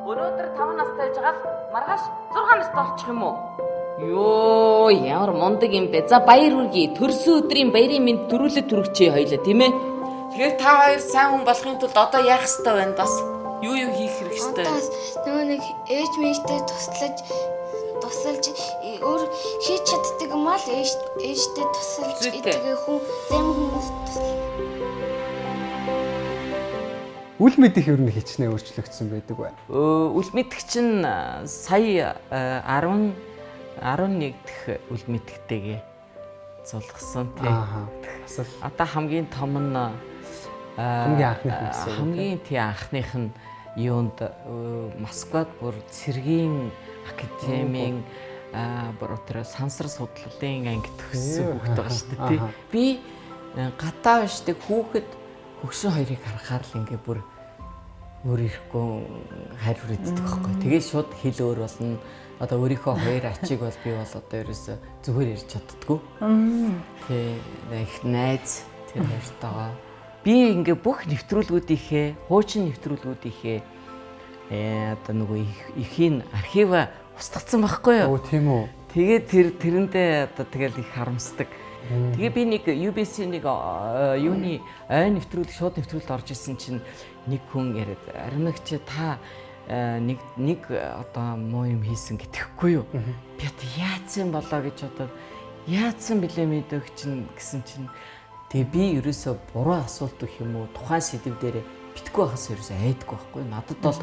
Өнөөдөр 5 настай байж байгаа л маргааш 6 настай болчих юм уу? Йоо, ямар мундаг юм бэ? За баяр хүргэе. Төрсөн өдрийн баярын мэнд төрүүлээд түргчээ хоёлаа, тийм ээ? Тэгэхээр та хоёр сайн хүн болохын тулд одоо яах ёстой байна бас? Юу хийх хэрэг ёстой? Одоо нөгөө нэг ээж мэйжтэй тусалж өөр хийж чаддаг юм аа л ээжтэй тусалж идэг хүн зарим хүмүүс Үл мэдих ер нь хичнээн өөрчлөгдсөн байдаг байна. Үл мэдэх чинь сая 11 дэх үл мэдхтэйгээ зулгасан тийм. Бас л одоо хамгийн том нь хамгийн анхных нь юунд Москвад бүр цэргийн академийн бүр өтөр сансар судлалын анги төгссөн хүүхэд байгаа шүү дээ тийм. Би гатаа бишдэг хүүхэд хөгшин хоёрыг харахаар л ингээ бүр өөр ирэхгүй хайр хүрээддэг байхгүй. Тэгээд шууд хэл өөр болно. Одоо өөрийнхөө хоёр ачиг бол би бол одоо ерөөсө зүгээр ярьж чаддгүй. Тэгээ их найз тэр хоёртойгоо би ингээ бүх нэвтрүүлгүүдийнхээ хуучин нэвтрүүлгүүдийнхээ одоо нөгөө ихийн архив устгацсан байхгүй юу? Тийм үү. Тэгээд тэрэндээ одоо тэгэл их харамсдаг. Тэгээ би нэг UBC нэг юуны ой нэвтрүүлэг шууд нэвтрүүлэлд орж исэн чинь нэг хүн яриад аримагч та нэг одоо муу юм хийсэн гэтгэхгүй юу? Би одоо яатсан болоо гэж одоо яатсан билээ мэдэх чинь гэсэн чинь тэгээ би ерөөсө буруу асуулт өгөх юм уу тухайн сэдв дээр битггүй байхаас ерөөсө айдаггүй байхгүй. Надад бол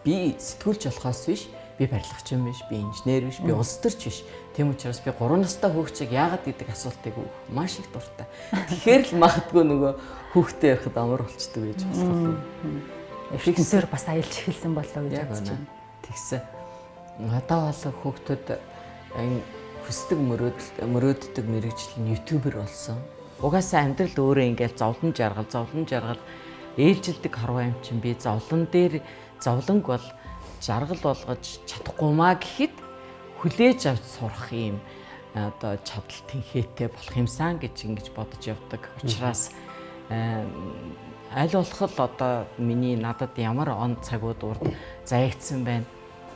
би сэтгүүлч болохоос биш би барилгач юм биш, би инженер биш, би улс төрч биш. Тийм учраас би 3 настай хүүхчийг яагаад гэдэг асуултыг өгөх маш их дуртай. Тэгэхээр л магадгүй нөгөө хүүхдээ ярихад амар болчдөг гэж бодлоо. Эффектсээр бас аялж эхэлсэн болоо гэж бодож байна. Тэгсэн. Одоо бол хүүхдүүд хүсдэг мөрөөддөг мэрэгжил ютубер болсон. Угаасаа амьдрал өөрөө ингээл зовлон жаргал ээлжилдэг харваа юм чинь би зовлонг бол жаргал болгож чадахгүй маа гэхэд хүлээж авч сурах юм одоо чадал тэнхээтэй болох юмсан гэж ингэж бодож явдаг. Учираас аль болох л одоо миний надад ямар он цагууд урд заягдсан байна.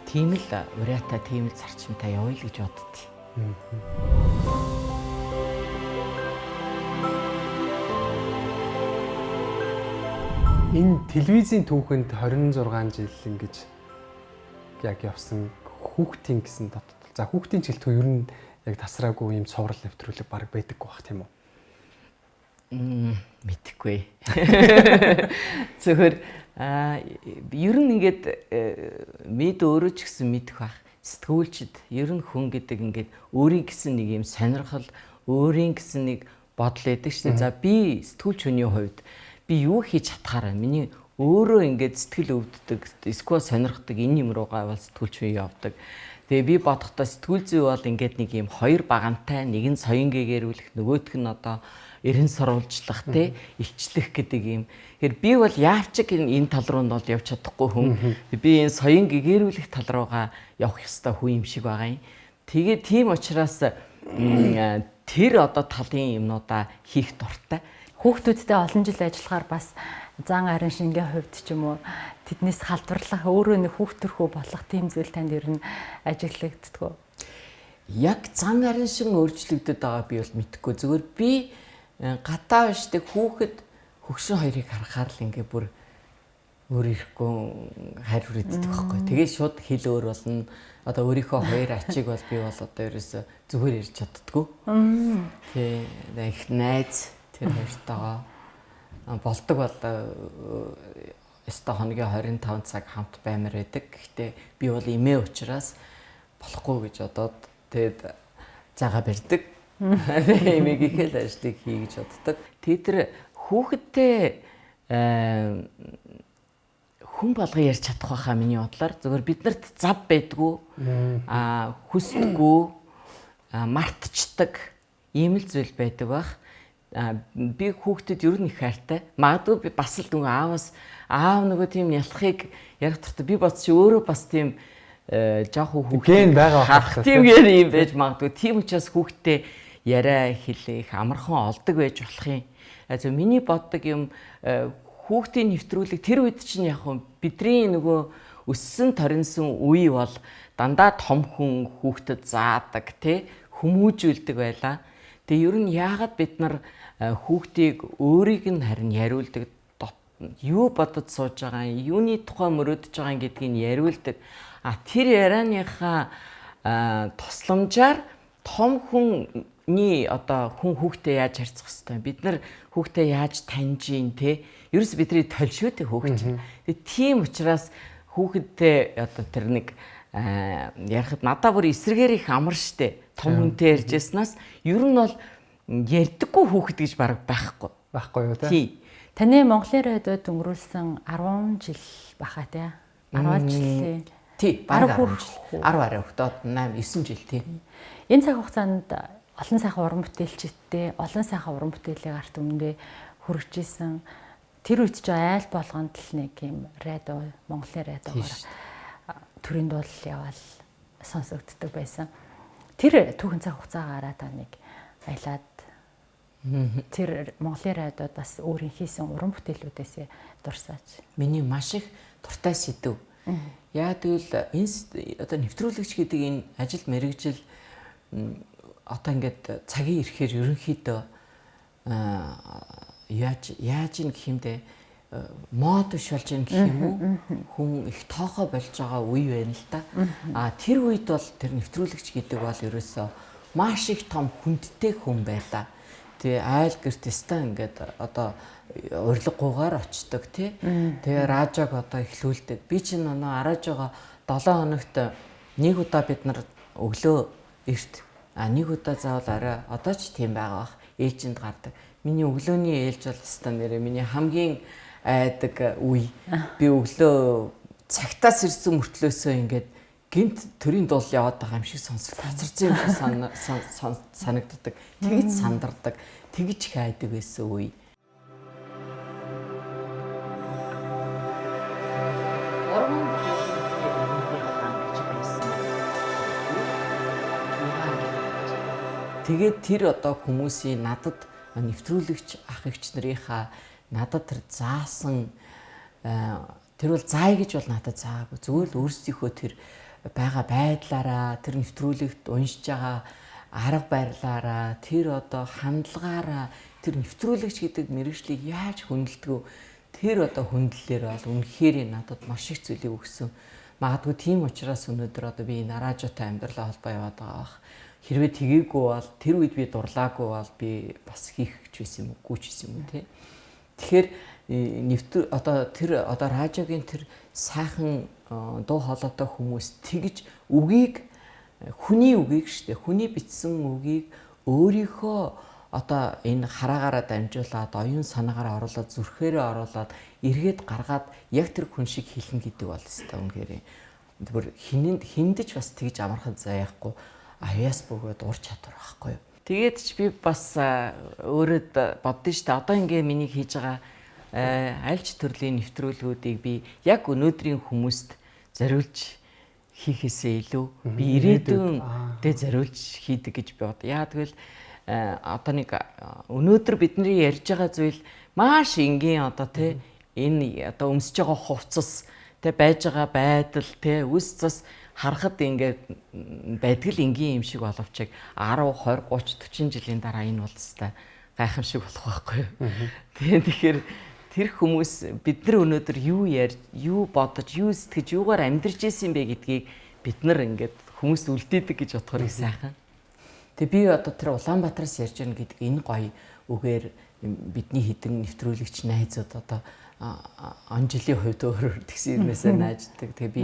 Тийм л ураатай тийм л зарчимтай явъя л гэж боддتي. Энэ телевизийн түүхэнд 26 жил ингэж яг явсан хүүхдийн гэсэн дотор. За хүүхдийн жилтгүү ер нь яг тасраагүй юм цоврал нэвтрүүлэг баг байдаггүй бах тийм үү? Мэдхгүй. Зөвхөр ер нь ингээд мэд өөрөө ч гэсэн мэдэх бах. Сэтгүүлчд ер нь хүн гэдэг ингээд өөрийн гэсэн нэг юм сонирхол, өөрийн гэсэн нэг бодол өгдөг шүү дээ. За би сэтгүүлч хүний хувьд би юу хийж чадхаараа миний өөрөө ингээд сэтгэл өвддөг, эсвэл сонирхдаг энэ юм руугаа бол сэтгүүлч үе явдаг. Тэгээ би бодохдоо сэтгүүл зүй бол ингээд нэг юм хоёр багантай, нэг нь соён гээгэрүүлэх, нөгөөх нь одоо эрен сурвалжлах те илчлэх гэдэг юм. Тэгэхээр би бол яавчиг энэ тал руу нь бол явж чадахгүй хүн. Би энэ соён гээгэрүүлэх тал руугаа явах ёстой хүн юм шиг байгаа юм. Тэгээ тийм учраас тэр одоо талын юмнуудаа хийх дуртай. Хүүхдүүдтэй олон жил ажиллахаар бас зан арын шингийн хувьд ч юм уу тэднээс халдварлах өөрөө нэг хүүхдэрхүү болох тийм зүйл танд ер нь ажиглагддаг уу? Яг зан арын шин өөрчлөгдөд байгаа би бол мэдэхгүй. Зөвхөн би гатаа бишдэг хүүхэд хөгшин хоёрыг харахаар л ингээ бүр өөр ирэхгүй хайр хүрээддэг байхгүй. Тэгээд шууд хэл өөр болно. Одоо өөрийнхөө хоёр ачиг бол би бол одоо ерөөсө зүгээр ярьж чаддгүй. Тэгээ их найз тэр хоёртойгоо болдог бол өстой хоногийн 25 цаг хамт баймар байдаг. Гэхдээ би бол эмээ учраас болохгүй гэж бодоод тэгээд заага барьдаг. Эмээгийнхээ л ажлыг хий гэж боддог. Тэр хүүхэдтэй хүн болго ярьж чадах байхаа миний бодлоор зөвхөн биднэрт зав байдгүй хүсдэггүй мартчихдаг ийм л зүйл байдаг байх. Би хүүхдэд ер нь их хайртай. Магадгүй би бас л нөгөө аав нөгөө тийм ялахыг ярих туртаа би бодсон чи өөрөө бас тийм жоох хүүхэн байгаа тийм юм байж магадгүй. Тийм учраас хүүхдтэй яриа хэлэх амархан олдог байж болох юм. За миний боддог юм хүүхдийн нэвтрүүлэг тэр үед чинь яг бидний нөгөө өссөн торинсон үе бол дандаа том хүн хүүхдэд заадаг тий хүмүүжүүлдэг байлаа. Тэгээ ер нь яагаад бид нар хүүхдийг өөрийг нь харин яриулдаг, юу бодож сууж байгаа юм, юуны тухай мөрөөдөж байгаа юм гэдгийг яриулдаг. Тэр ярианыхаа тусламжаар том хүний одоо хүн хүүхдээ яаж харьцах хэвээр бид нар хүүхдээ яаж таньж ийн те ерөөс бидний толшөөтэй хүүхд. Тэгээ тийм учраас хүүхэдтэй одоо тэр нэг ярихад надаа бүр эсрэгээр их амар штэ том хүнтэй ярьжсэнаас ер нь бол ярьдаггүй хүүхэд гэж бараг байхгүй юу те. Таны Монголын радиод өнгөрүүлсэн 10 жил баха тий. 10 жилийн. Тий, бараг 10 жил. 10 арай өгдөөд 8 9 жил тий. Энэ цаг хугацаанд олон сайхан уран бүтээлчдтэй олон сайхан уран бүтээлийг арт өмнөдөө хүргэжсэн. Тэр үед ч айл болгонд л нэг юм радио Монголын радиогоор төрийн дуул яваал сонсогддог байсан. Тэр түүхэн цаг хугацаагаараа та нэг аялаад тэр Монголын радиод бас өөрийн хийсэн уран бүтээлүүдээс дурсаач. Миний маш их дуртай сэдв. Яа тэгвэл энэ одоо нэвтрүүлэгч гэдэг энэ ажил мэргэжил одоо ингээд цагийн ирэхээр ерөнхийдөө яаж ин гэх юмдээ мод биш болж ин гэх юм уу хүн их тоохоо болж байгаа үе байна л да. Тэр үед бол тэр нэвтрүүлэгч гэдэг бол ерөөсөө маш их том хүндтэй хүн байлаа. Тэгээ айл гэрт стан ингээд одоо урилгагүйгээр очдог тий. Тэгээ радиог одоо эхлүүлдэг. Би чинь арайж байгаа 7 хоногт нэг удаа бид нар өглөө эрт нэг удаа заавал арай одоо ч тийм байгаа бах ээлжинд гардаг. Миний өглөөний ээлж бол стан нэрээ миний хамгийн айдаг үе. Би өглөө цагтаас ирсэн мөртлөөсөө ингээд гинт төрийн дуул яваад байгаа юм шиг сонсох цацарсан юм санагддаг. Тэгж сандардаг. Тэгж их айдаг байсан үе. Тэгээд тэр одоо хүмүүсийн надад нэвтрүүлэгч ах эгч нарынхаа надад тэр заасан тэр бол заая гэж бол надад заагүй. Зүгээр л өөрсдийнхөө тэр байгаа байдлаараа тэр нэвтрүүлэгт уншиж байгаа арга барилаараа тэр одоо хандлагаараа тэр нэвтрүүлэгч гэдэг мэргэжлийг яаж хөндлөдгөө тэр одоо хөндлөлээр бол үнэхээр надад маш их зүйлийг өгсөн. Магадгүй тийм учраас өнөөдөр одоо би энэ радиотой амьдралаа холбоо яваад байгаа бах. Хэрвээ тгийггүй бол тэр үед би дурлаагүй бол би бас хийх гэж байсан юм уу, гүйч байсан юм уу те. Тэгэхээр тэр радиогийн тэр сайхан дуу хоолойтой хүмүүс тэгж үгийг хүний үгийг штэ хүний бичсэн үгийг өөрийнхөө одоо энэ хараагаараа дамжуулаад оюун санаагаараа оруулаад зүрхээрээ оруулаад эргээд гаргаад яг тэр хүн шиг хэлнэ гэдэг бол өстой үнэхээр бүр хиндэж бас тэгж амархан заяахгүй аяас бөгөөд ур чадвар байхгүй юу. Тэгээд ч би бас өөрөө боддоо штэ одоо ингээ миний хийж байгаа альч төрлийн нэвтрүүлгүүдийг би яг өнөөдрийн хүмүүст зориулж хийхээсээ илүү би ирээдүйн дэ зориулж хийдэг гэж би бод. Яа тэгвэл одоо нэг өнөөдөр бидний ярьж байгаа зүйл маш энгийн одоо тий энэ одоо өмсөж байгаа хувцас тий байж байгаа байдал тий үс цас харахад ингээд байдгал энгийн юм шиг боловч 10, 20, 30, 40 жилийн дараа энэ бол өстой гайхамшиг болох байхгүй юу. Тэгэхээр тэр хүмүүс бид нар өнөөдөр юу бодож, юу сэтгэж, юугаар амьдарч ийсэн бэ гэдгийг бид нар ингээд хүмүүст үлдээдэг гэж бодохоор их сайхан. Тэгээ би одоо тэр Улаанбаатараас ярьж байна гэдэг энэ гоё үгээр бидний хідэн нэвтрүүлэгч найзууд одоо он жилийн хувьд өөр тэгсэн юмнасаа нааждаг. Тэгээ би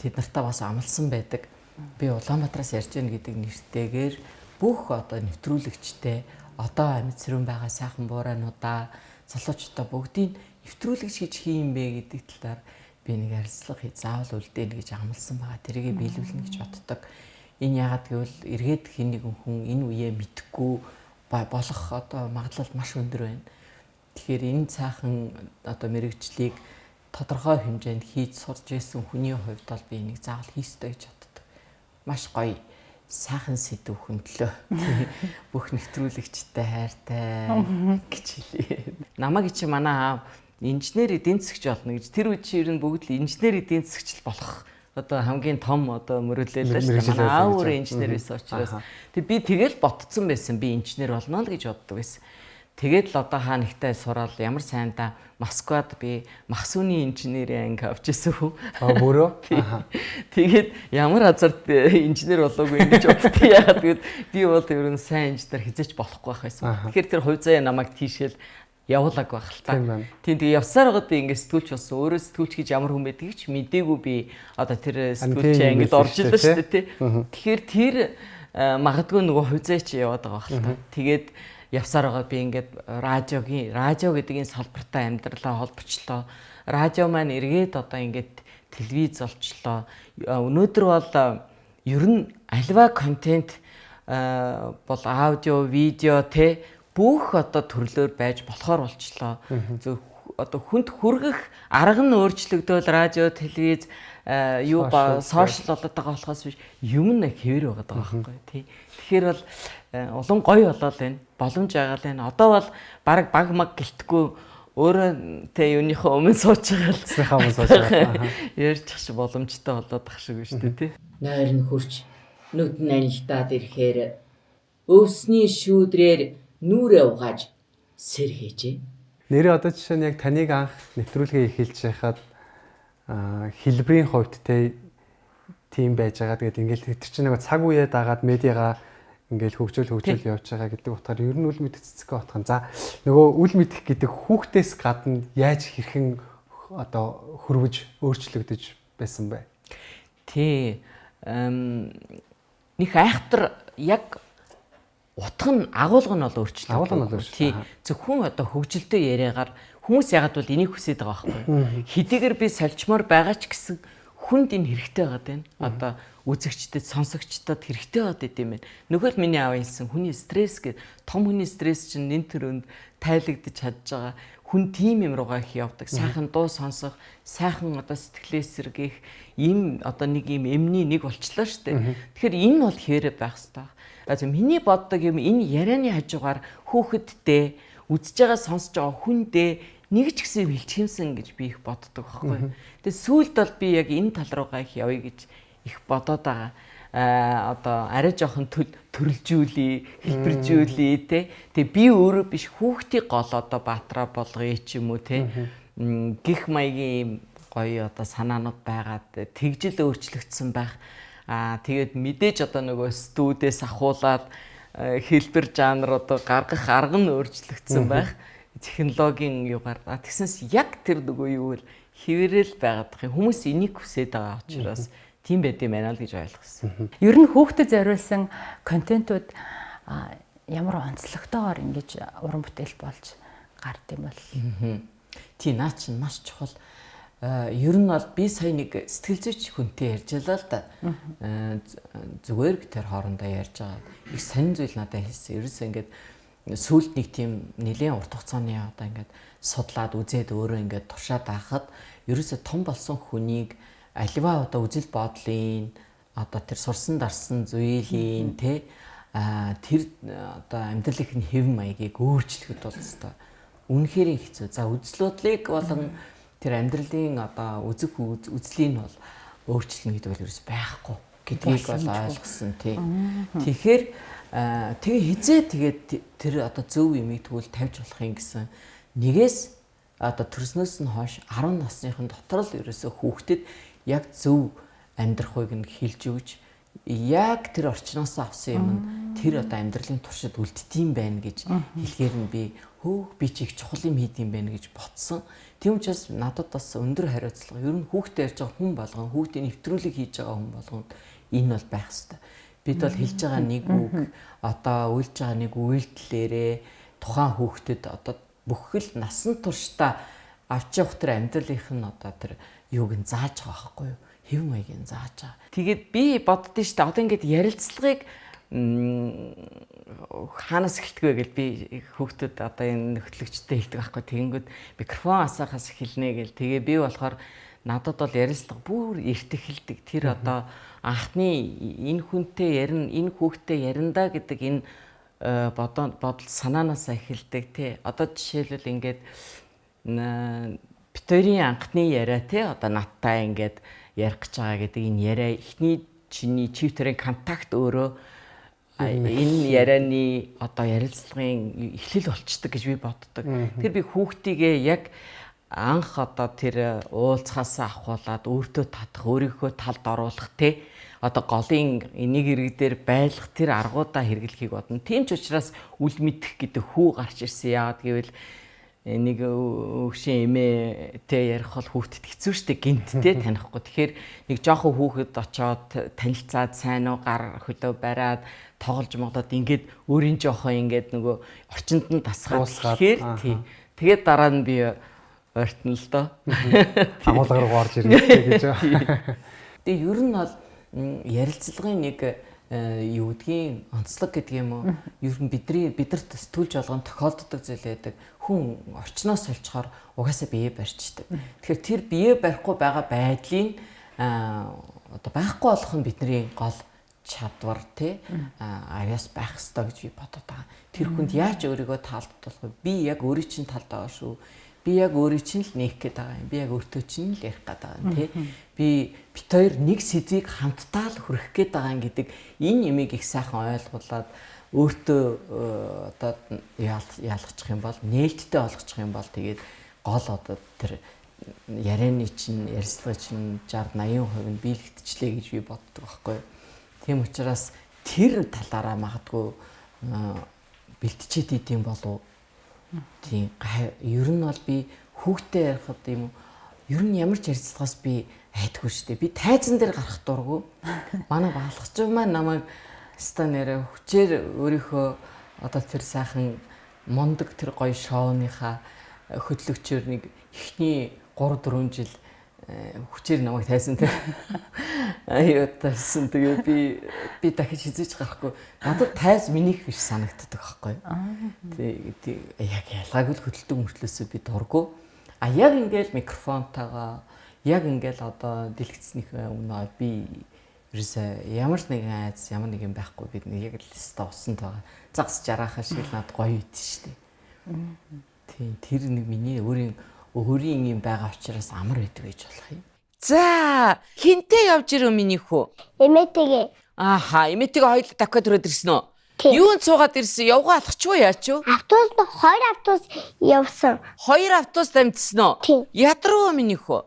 тэд нартаа бас амлсан байдаг. Би Улаанбаатараас ярьж байна гэдэг нэртэйгээр бүх одоо нэвтрүүлэгчтэй одоо амьд сэрүүн байгаа сайхан буурайнуудаа залуучуудаа бүгдийг нэвтрүүлэгч гэж хийм бэ гэдэг талаар би нэг ярилцлага хий заавал үлдээнэ гэж амласан байгаа. Тэрийг биелүүлнэ гэж боддог. Энэ яагаад гэвэл эргээд хин нэгэн хүн энэ үеэ мэдхгүй болох одоо магадлал маш өндөр байна. Тэгэхээр энэ цаахан одоо мэрэгжлийг тодорхой хэмжээнд хийж сурч ирсэн хүний хувьд бол би энийг заавал хийстэй гэж боддог. Маш гоё сайхан сэдв хөндлөө. Бүх нэвтрүүлэгчтэй хайртай гэж хэлээ. Намайг чи манай аав инженер эдийн засагч болно гэж. Тэр үед чи ер нь бүгд л инженер эдийн засагч болох одоо хамгийн том одоо мөрөлдөлөө шүү дээ. Манай аав өөрөө инженер байсан учраас би тэгэл ботцсон байсан. Би инженер болно л гэж боддог байсан. Тэгээд л одоо хаа нэгтэй сураад ямар сайндаа Москвад би махсууны инженерийн анги авч ирсэн хүн. Бөрөө. Тэгээд ямар азарт инженер болоогүй ингэж боддог. Яагаад гэвэл би бол ер нь сайн инженер хизээч болохгүй байх байсан. Тэгэхээр тэр хувь заяа намайг тийшэл явуулаг байх л та. Тийм тэгээ явсаар байгаад би ингээд сэтгүүлч болсон. Өөрөө сэтгүүлч гэж ямар хүн байдгийг ч мдээгүй би одоо тэр сэтгүүлчийн ангид орж илаа шүү дээ тий. Тэгэхээр тэр магадгүй нөгөө хувь заяа чи яваад байгаа байх л та. Тэгээд явсаар байгаа би ингээд радио гэдэг энэ салбартаа амьдралаа холбочлоо. Радио маань эргээд одоо ингээд телевиз болчлоо. Өнөөдөр бол ер нь альва контент бол аудио, видео те бүх одоо төрлөөр байж болохоор болчлоо. Одоо хүнд хүргэх арга нь өөрчлөгдөөл радио, телевиз юу ба сошиал болоод байгаа болохоос биш юм нь хэвээр байгаа байхгүй тий. Тэгэхээр бол улам гоё болоод байна. Боломж байгаа л байна. Одоо бол баг маг гэлтэхгүй өөрөө тэ юуныхоо өмнө сууж байгаа л ярьчих чи боломжтой болоод тах шиг шүү дээ тий. Нойр нь хурч нүд нь анилдаад ирэхээр өвсний шүүдрээр нүрээ угааж сэрхээжээ. Нэрээ одоо жишээ нь яг таныг анх нэвтрүүлгээ эхэлж байхад хэлбэрийн хувьд тийм байж байгаа. Тэгээд ингээл тэр чинь нэг цаг үеэ дагаад медиагаа ингээл хөгжөөл явж байгаа гэдэг утгаар ер нь үл мэдэх цэцгээ утхан. За нөгөө үл мэдэх гэдэг хүүхдээс гадна яаж хэрхэн одоо хөрвөж өөрчлөгдөж байсан бэ? Тий. Них айхтар яг утга нь агуулга нь бол өөрчлөлт. Тий. Зөвхөн одоо хөгжилтэй яриагаар хүмүүс ягаад бол энийг хүсэж байгаа байхгүй. Хэдийгээр би сольчмоор байгаа ч гэсэн хүнд энэ хэрэгтэй байгаад байна. Одоо үзэгчдэд, сонсогчдод хэрэгтэй байгаад идэм байна. Нөгөө л миний аав хэлсэн хүний стресс гэдэг том хүний стресс чинь нэн төрөнд тайлагдаж чадж байгаа. Хүн тийм юм руугаа их явдаг. Сайхан дуу сонсох, сайхан одоо сэтгэлээ сэргээх ийм одоо нэг ийм эмний нэг болчлоо шүү дээ. Тэгэхээр энэ бол хэвээрээ байх хэрэгтэй. За миний боддог юм энэ ярианы хажуугаар хүүхэдтэй үзэж байгаа сонсож байгаа хүндээ нэг ч гэсэн хилчимсэн гэж би их боддог байхгүй. Тэгээ сүүлд бол би яг энэ тал руугаа их явъя гэж их бодоод байгаа. Одоо арай жоохон төрөлжүүлээ, хэлбэржүүлээ те. Тэгээ би өөрөө биш хүүхдийг гол одоо баатраа болгоё ч юм уу те. Гэх маягийн гоё одоо санаанууд байгаад тэгжил өөрчлөгдсөн байх. Тэгээд мэдээж одоо нөгөө студиэс ахуулаад хэлбэр жанр одоо гаргах арга нь өөрчлөгдсөн байх. Технологийн югаар. Тэгснээс яг тэр нөгөө юу вэ? Хэвээрэл байгаад байгаа. Хүмүүс энийг хүсээд байгаа учраас тийм байд юм байна л гэж ойлгосон. Ер нь хүүхдэд зориулсан контентууд ямар онцлогтойгоор ингэж уран бүтээл болж гард юм бол. Тийм наа чинь маш чухал. Ер нь бол би сая нэг сэтгэл зүйч хүнтэй ярьж байлаа л да. Зүгээр би тэр хоорондоо ярьж байгаа. Их сонин зүйл надад хэлсэн. Ерөөсөө ингээд сүүлд нэг тийм нэлээд урт хугацааны одоо ингээд судлаад үзээд өөрөө ингээд туршаад байхад ерөөсөө том болсон хүнийг аливаа одоо үзэл бодлын одоо тэр сурсан дарсан зүйлийн тэ тэр одоо амьдралын хэв маягийг өөрчлөхөд бол хэвээр үнэхээр хэцүү. За үзэл бодлыг болон тэр амьдралын одоо үзлийн бол өөрчлөлт гэдэг бол ерөөс байхгүй гэдгийг бол ойлгосон тий. Тэгэхээр тэгээ хизээ тэгээд тэр одоо зөв юмыг тэгвэл тавьж болох юм гэсэн нэгээс одоо төрснөөс нь хойш 10 насныхын дотор л ерөөсөө хүүхдэд яг зөв амьдрах үеийг нь хэлж өгч яг тэр орчноос авсан юм нь тэр одоо амьдралын туршид үлддэм байна гэж хэлэхээр нь би би ч их чухал юм хийдэм байна гэж бодсон. Тийм учраас надад бас өндөр хариуцлага. Ер нь хүүхдээ ярьж байгаа хүн болгон хүүхдийн нэвтрүүлэг хийж байгаа хүн болгонд энэ бол байх хэрэгтэй. Бид бол хэлж байгаа нэг үг одоо үйлж байгаа нэг үйлдэлээрээ тухайн хүүхдэд одоо бүхэл насан туршдаа авч явах тэр амьдралынх нь одоо тэр юуг нь зааж байгаа байхгүй юу? Хэв маягийг зааж байгаа. Тэгээд би боддоо шүү дээ. Одоо ингээд ярилцлагыг хаанаас эхэлдэг вэ гэж би хүүхдэд одоо энэ нөхөтлөгчтэй хэлдэг байхгүй. Тэгэнгүүт микрофон асаахаас эхэлнэ гэл. Тэгээ би болохоор надад бол ярилцлага бүр эрт эхэлдэг. Тэр одоо анхны энэ хүнтэй ярина, энэ хүүхдэд ярина гэдэг энэ бодол санаанаас эхэлдэг тий. Одоо жишээлбэл ингээд бит хоёрын анхны яриа те одоо надтай ингээд ярих гэж байгаа гэдэг энэ яриа эхний чиний чивтерийн контакт өөрөө энэ ярианы одоо ярилцлагын эхлэл болчдөг гэж би боддог. Тэр би хүүхдийгээ яг анх одоо тэр уулзахаас ахуулаад өөртөө татах, өөрийнхөө талд оруулах те одоо голын энийг иргэдээр байлгах тэр аргуудаа хэрэглэхийг бодно. Тийм ч учраас үл мэдэх гэдэг хүү гарч ирсэн. Яагаад гэвэл нэг өгшин эмээтэй ярих бол хүүхдэд хэцүү шттэ гинттэй танихгүй. Тэгэхээр нэг жоохон хүүхэд очоод танилцаад сайн уу гар хөдөө бариад тоглож моглоод ингээд өөрийн жоохон ингээд нөгөө орчинд нь тасгаад тэгэхээр тий. Тэгээд дараа нь би ойртно л доо. Агуулгаар руу орж ирнэ гэж. Тэгээ ер нь бол ярилцлагын нэг юу гэдгийг онцлог гэдэг юм уу? Ер нь бидэрт сэтгүүлж болгон тохиолддог зүйл байдаг. Хүн орчноос олцохоор угаасаа бие барьчдаг. Тэгэхээр тэр бие барихгүй байгаа байдлын одоо байхгүй болох нь бидний гол чадвар тий авяас байх ёстой гэж би бодод байгаа. Тэр хүнд яаж өөрийгөө таалдуулах вэ? Би яг өөрийн чинь талд байгаа шүү. Би яг өөрийн чинь л нээх гээд байгаа юм. Би яг өөртөө чинь л ярих гээд байгаа юм тий. Би бит хоёр нэг сэдвийг хамтдаа л хүрэх гээд байгаа гэдэг энэ ямиг их сайхан ойлгуулад өөртөө одоо яалгачих юм бол нээлттэй олгочих юм бол тэгээд гол одоо тэр ярианы чинь ярилцлагын чинь 60-80% нь биелэгдчихлээ гэж би боддог байхгүй. Тийм учраас тэр талаараа магадгүй бэлтчихэд идэм болов. Тийм ер нь бол би хүүхдэд ярихад юм ер нь ямар ч ярилцлагаас би айдгүй шүү дээ. Би тайзан дээр гарах дурггүй. Манай баалгач маань намайг ста нэрэ хүчээр өөрийнхөө одоо тэр сайхан мундаг тэр гоё шоуныхаа хөтлөгчөөр нэг ихний 3-4 жил хүчээр намайг тайсан тэр аюу тайсан. Тэгээ би дахиж хизээч гарахгүй. Надад тайз минийх биш санагддаг байхгүй. Тэг яг ялгааг л хөдөлдөг мөртлөөсөө би дурггүй. А яг ингээл микрофонтойгоо яг ингээл одоо дэлгэцснийхээ өмнө би ерөөсөө ямар нэгэн айц ямар нэгэн байхгүй бид нэг яг л өстө усанд байгаа. Загс жарахаа шиг л над гоё ит штэ. Тийм тэр нэг миний өөрийн юм байгаа учраас амар байдаг гэж болох юм. За хинтээ явж ирв миний хүү? Эмээтэйгээ. Ааха эмээтэйгээ хоёул дахиад төрөөд ирсэн үү? Юунд суугаад ирсэн? Явгаа алхачихгүй яач юу? Автобус 2 автобус явсан. 2 автобус дамжсан уу? Ядруу миний хүү?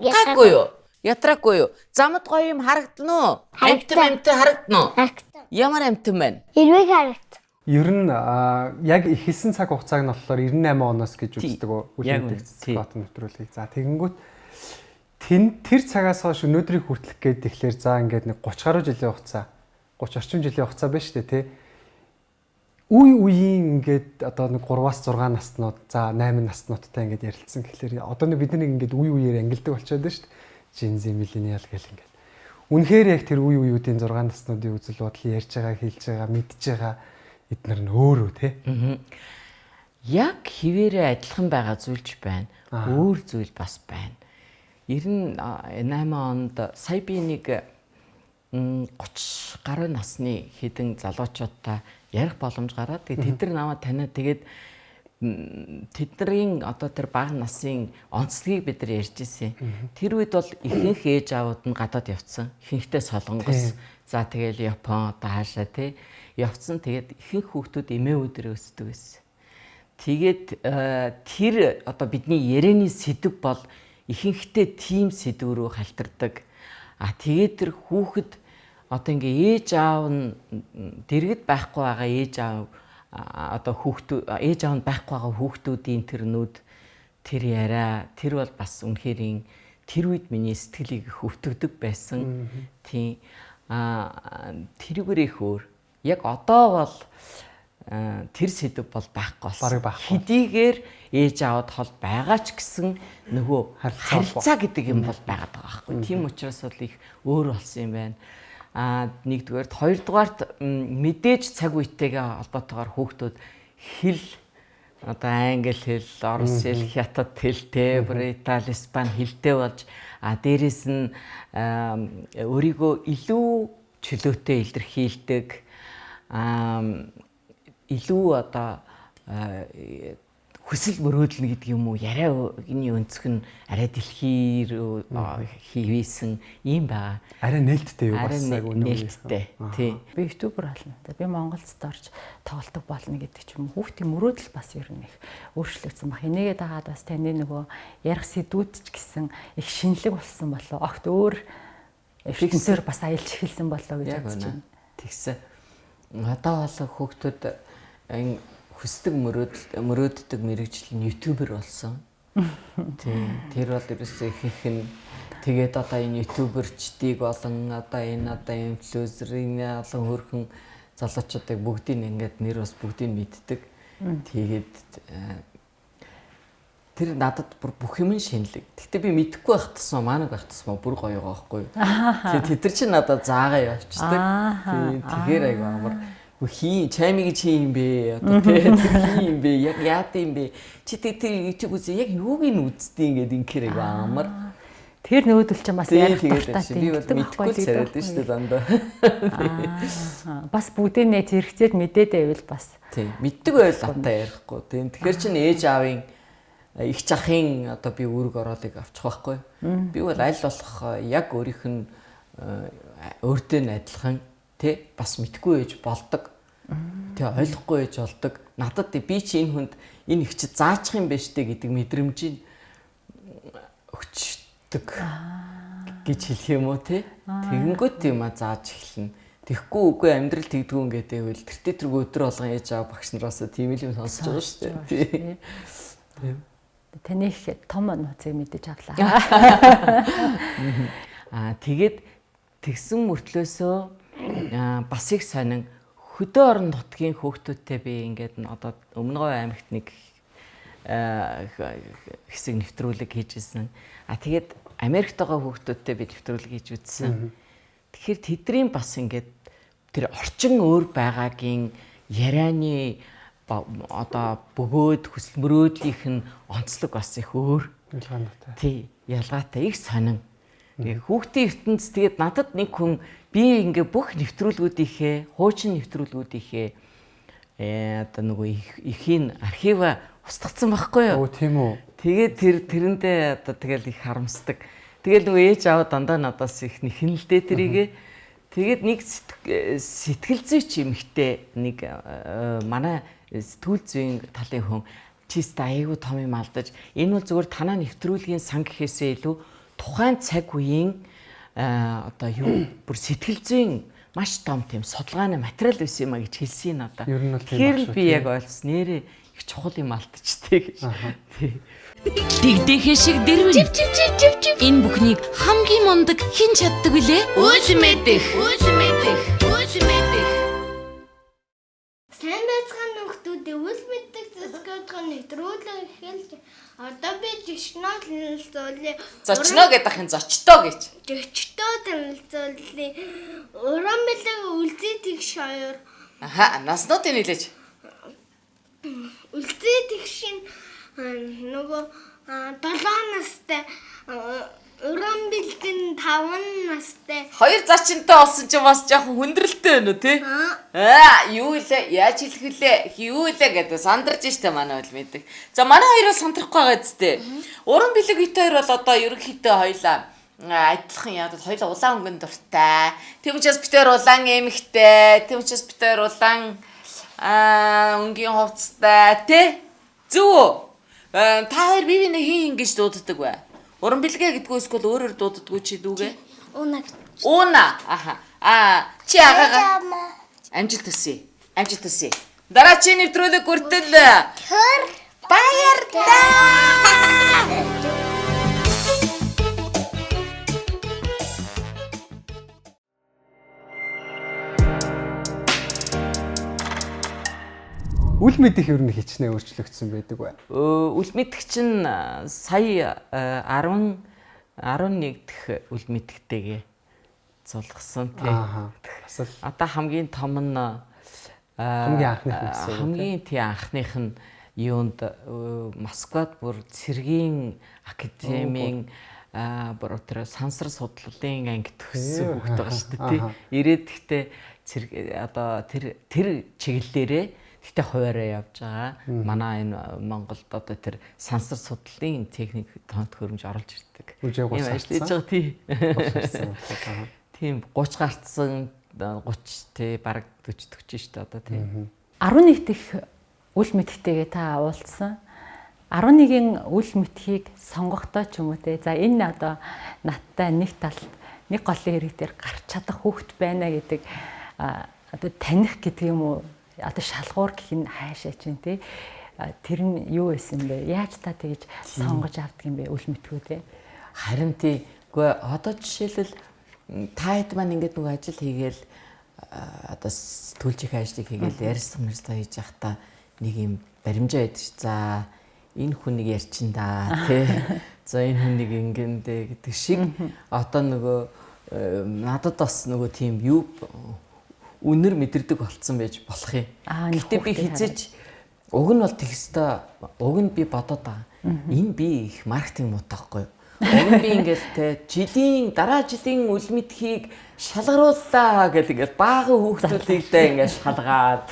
Ятраагүй юу? Ятраагүй юу? Замд гоё юм харагдана уу? Амтан харагдана уу? Харагдсан. Ямар амтан байна? Ирвэг харагдсан. Ер нь яг ихэлсэн цаг хугацааг нь болохоор 98 оноос гэж үздэг үлэмжлэх цэцгот нэвтрүүлгийг. За тэгэнгүүт тэр цагаас хойш өнөөдрийг хүртэлх гээд тэгэхээр за ингээд нэг 30 гаруй жилийн хугацаа 30 орчим жилийн хугацаа байна шүү дээ тий. Үеийн ингээд одоо нэг 3-аас 6 наснууд за 8 наснуудтай ингээд ярилцсан гэхэлэр одоо нэг бид нар ингээд үеэр ангилдаг болчиход байна шүү дээ. Gen Z millennial гэл ингээд. Үнэхээр яг тэр үеүүдийн 6 наснуудын үзэл бодол ярьж байгаа, хэлж байгаа, мэдж байгаа эднэр нь өөрөө тий. Яг хിവэрээ адилхан байгаа зүйлч байна. Өөр зүйл бас байна. 98 онд сая би нэг 30 гаруй насны хэдэн залуучуудтай ярих боломж гараад тэд нар намайг таниад тэгээд тэдний одоо тэр бага насын онцлогийг бид нар ярьж ирсэн. Тэр үед бол ихэнх ээж аауд нь гадаад явцсан. Ихэнхдээ Солонгос. За тэгэл Япон одоо хаашаа тий явцсан. Тэгээд ихэнх хүүхдүүд эмээүүдээр өсдөг байсан. Тэгээд тэр одоо бидний ярианы сэдв бол ихэнхдээ тийм сэдв рүү халтардаг. Тэгээд тэр хүүхэд одоо ингээ ээж аав нь дэргэд байхгүй байгаа ээж аав одоо хүүхдүүд ээж аав нь байхгүй байгаа хүүхдүүдийн тэр нүд тэр яриа тэр бол бас үнэхээр тэр үед миний сэтгэлийг өвтгдөг байсан. Тийм тэрүүгээр их өөр. Яг одоо бол тэр сэдв бол байхгүй болсон. Хэдийгээр ээж аавд хол байгаа ч гэсэн нөгөө харилцаа гэдэг юм бол байгаад байгаа байхгүй. Тийм учраас бол их өөр болсон юм байна. Нэгдүгээрт хоёрдугаарт мэдээж цаг үетэйгээ холбоотойгоор хүүхдүүд хэл одоо англи хэл, орос хэл, хятад хэлтэй, Итали, Испани хэлтэй болж дээрэс нь өөрийгөө илүү чөлөөтэй илэрхийлдэг илүү одоо хүсэл мөрөөдөл гэдэг юм уу ярианы өнцөг нь арай дэлхийр хийвээсэн юм байгаа. Арай нээлттэй юу бас яг нээлттэй. Тий. Би ютубер болно. Би Монголд орж тоглолтог болно гэдэг ч юм уу. Хүүхдийн мөрөөдөл бас ер нь их өөрчлөгдсөн баг. Энийгээ дагаад бас таны нөгөө ярих сэдвүүд ч гэсэн их шинэлэг болсон болоо. Огт өөр ертөнцөөр бас аялж эхэлсэн болоо гэж бодож байна. Тэгсэн. Одоо бол хүүхдүүд энэ хүсдэг мөрөөддөг мэрэгжил нь ютубер болсон. Тийм. Тэр бол ерөөсөө ихэнх нь тэгээд одоо энэ ютуберчдийг болон одоо инфлюенсерийн олон хөрхэн залуучуудыг бүгдийг ингээд нэр бас бүгдийг мэддэг. Тэгээд тэр надад бүх юм шинэлэг. Гэхдээ би мэдэхгүй байх тусмаа маанаг байх тусмаа бүр гоё байгаа байхгүй юу. Тэгээд тэр чинь надад заагаа явчихдаг. Тэгэхээр айгаа амар чами гэж юм бэ? Одоо тийм юм бэ? Яг яад юм бэ? Чи тэр YouTube үзээ яг юуг нь үзтий ингээд инхээр амар. Тэр нөөдөл чинь бас ярих дуртай. Би бол мэдгүй царайд нь шүү дээ дандаа. Бас бүгдээ зэрэгцээд мэдээд байвал бас. Тийм. Мэддэг байл антаа ярихгүй. Тийм. Тэгэхээр чинь ээж аавын их жахын одоо би үүрэг ороолыг авчих байхгүй. Би бол аль болох яг өөрийнх нь өөртөө нь адилхан тий бас мэдгүй ээж болдог. Тэ ойлгохгүй ээж болдог. Надад би чи энэ хүнд энэ их чи заачих юм байна штэ гэдэг мэдрэмжийг өгчдөг гэж хэлэх юм уу тий. Тэгэнгүүт юм зааж эхэлнэ. Тэгэхгүй үгүй амьдрал тэгдгүүн гэдэг байвал тэртээ тэргүй өдөр болгон ээж аав багш нараас тийм л юм сонсож байгаа штэ тий. Таны их том нууцыг мэдэж авлаа. Тэгээд тэгсэн мөртлөөсөө бас их сонин хөдөө орон нутгийн хүүхдүүдтэй би ингээд одоо Өмнөгов аймагт нэг хэсэг нэвтрүүлэг хийжсэн. Тэгээд Америкт байгаа хүүхдүүдтэй би нэвтрүүлэг хийж үзсэн. Тэгэхээр тэдний бас ингээд тэр орчин өөр байгаагийн ярианы одоо бөгөөд хүсэл мөрөөдлийнх нь онцлог бас их өөр. Ялгаатай. Тий, ялгаатай их сонин. Хүүхдийн ертөнц тэгээд надад нэг хүн би ингээ бүх нэвтрүүлгүүдийнхээ, хуучин нэвтрүүлгүүдийнхээ одоо нөгөө ихийн архива устгацсан байхгүй юу? Оо тийм үү. Тэгээд тэрэндээ одоо тэгэл их харамсдаг. Тэгэл нөгөө ээж аав дандаа надаас их нэхэнэлтэй тэрийгээ. Тэгээд нэг сэтгэл зүй ч эмхтэй нэг манай сэтгүүл зүйн талын хүн чист аягүй том юм алдаж энэ бол зүгээр танаа нэвтрүүлгийн сан гэхээсээ илүү тухайн цаг үеийн одоо юу бүр сэтгэл зүйн маш том тийм судалгааны материал байсан юм а гэж хэлсэн надаа. Тэгэхээр би яг ойлгосон нэрээ их чухал юм алдчихтэй гэж. Дэгдэхэ шиг дэрвэн. Энэ бүхнийг хамгийн мундаг хэн чаддаг вүлээ? Үлмэдэх. Сайн байцгаана нөхдүүдээ үл мэддэг зөвсгөөдгөө нэвтрүүлэг эхэлж одоо би жишноо танилцуулъя. Зочноо гэдэг ахын зочтоо гэж. Жочтоо танилцуулъя. Уран бэлэг үлзий тэгш хоёр. Наснуудын нэлээж. Үлзий тэгшин нөгөө 7 настай уран бэлгэн 5 настай. Хоёр зочинтой олсон чинь бас жоохон хүндрэлтэй байна уу тий? Юу илээ? Яаж хэлэх вүлээ? Юу илээ гэдэг сандарч штэ манай үл мэддэг. За манай хоёр бол сандрахгүй байгаа зү. Уран бэлэг хит хоёр бол одоо ерөнхийдөө хоёлаа адилхан яагаад хоёлаа улаан өнгөн дуртай. Тэм учраас битээр улаан эмхтэй. Тэм учраас битээр улаан өнгийн хувцастай тий? Зүг. Та хоёр бие биенээ хин ингэж дууддаг бай. Уран бэлгээ гэдгүү эсвэл өөрөөр дууддаггүй чи дүүгээ? Уна. Чи агаага. Амжилт төсөө. Дараа чи нэвтрүүлэг хүртэл. Баярлалаа. Үл мэдэх ер нь хичнээн өөрчлөгдсөн байдаг бай. Үл мэдэх чинь сая 11 дэх үл мэдхтэйгээ зулгасан тий. Одоо хамгийн том нь хамгийн анхных нь юунд Москвад бүр цэргийн академийн бүр тэр сансар судлалын анги төгссөн хүүхэд байгаа шүү дээ тий. Ирээд гэхдээ одоо тэр чиглэлээрээ Гэхдээ хуваараа явж байгаа. Манай энэ Монголд одоо тэр сансар судлалын техник төхөөрөмж оруулж ирдэг. Үжээг ийм ажил хийж байгаа тийм 30 гарцсан 30 тий бараг 40 шүү дээ одоо тий. 11 дэх үл мэдхтэйгээ та уулзсан. 11-ийн үл мэдхийг сонгохдоо ч юм уу те. За энэ одоо надтай нэг талд нэг голын хэрэг дээр гарч чадах хүүхэд байна гэдэг одоо таних гэдэг юм уу одоо шалгуур гэх нь хайшаа чинь те. Тэр нь юу байсан бэ? Яаж та тэгж сонгож авдаг юм бэ үл мэдхүү те? Харин тий үгүй одоо жишээлбэл та хэд маань ингээд нэг ажил хийгээл одоо сэтгүүлчийн ажлыг хийгээл ярьсан хийж явахдаа нэг юм баримжаа байдаг ш. За энэ хүнийг ярьчин да тий. За энэ хүнийг ингэндэ гэдэг шиг одоо нөгөө надад бас нөгөө тийм юу үнэр мэдэрдэг болцсон байж болох юм. Гэтэ би хизээч уг нь бол тэгстэй уг нь би бодоод байгаа. Энэ би их маркетинг муутахгүй. Уг нь би ингээд те дараа жилийн үл мэдхийг шалгарууллаа гэл ингээд баахан хүүхдүүдийгдээ ингээд шалгаад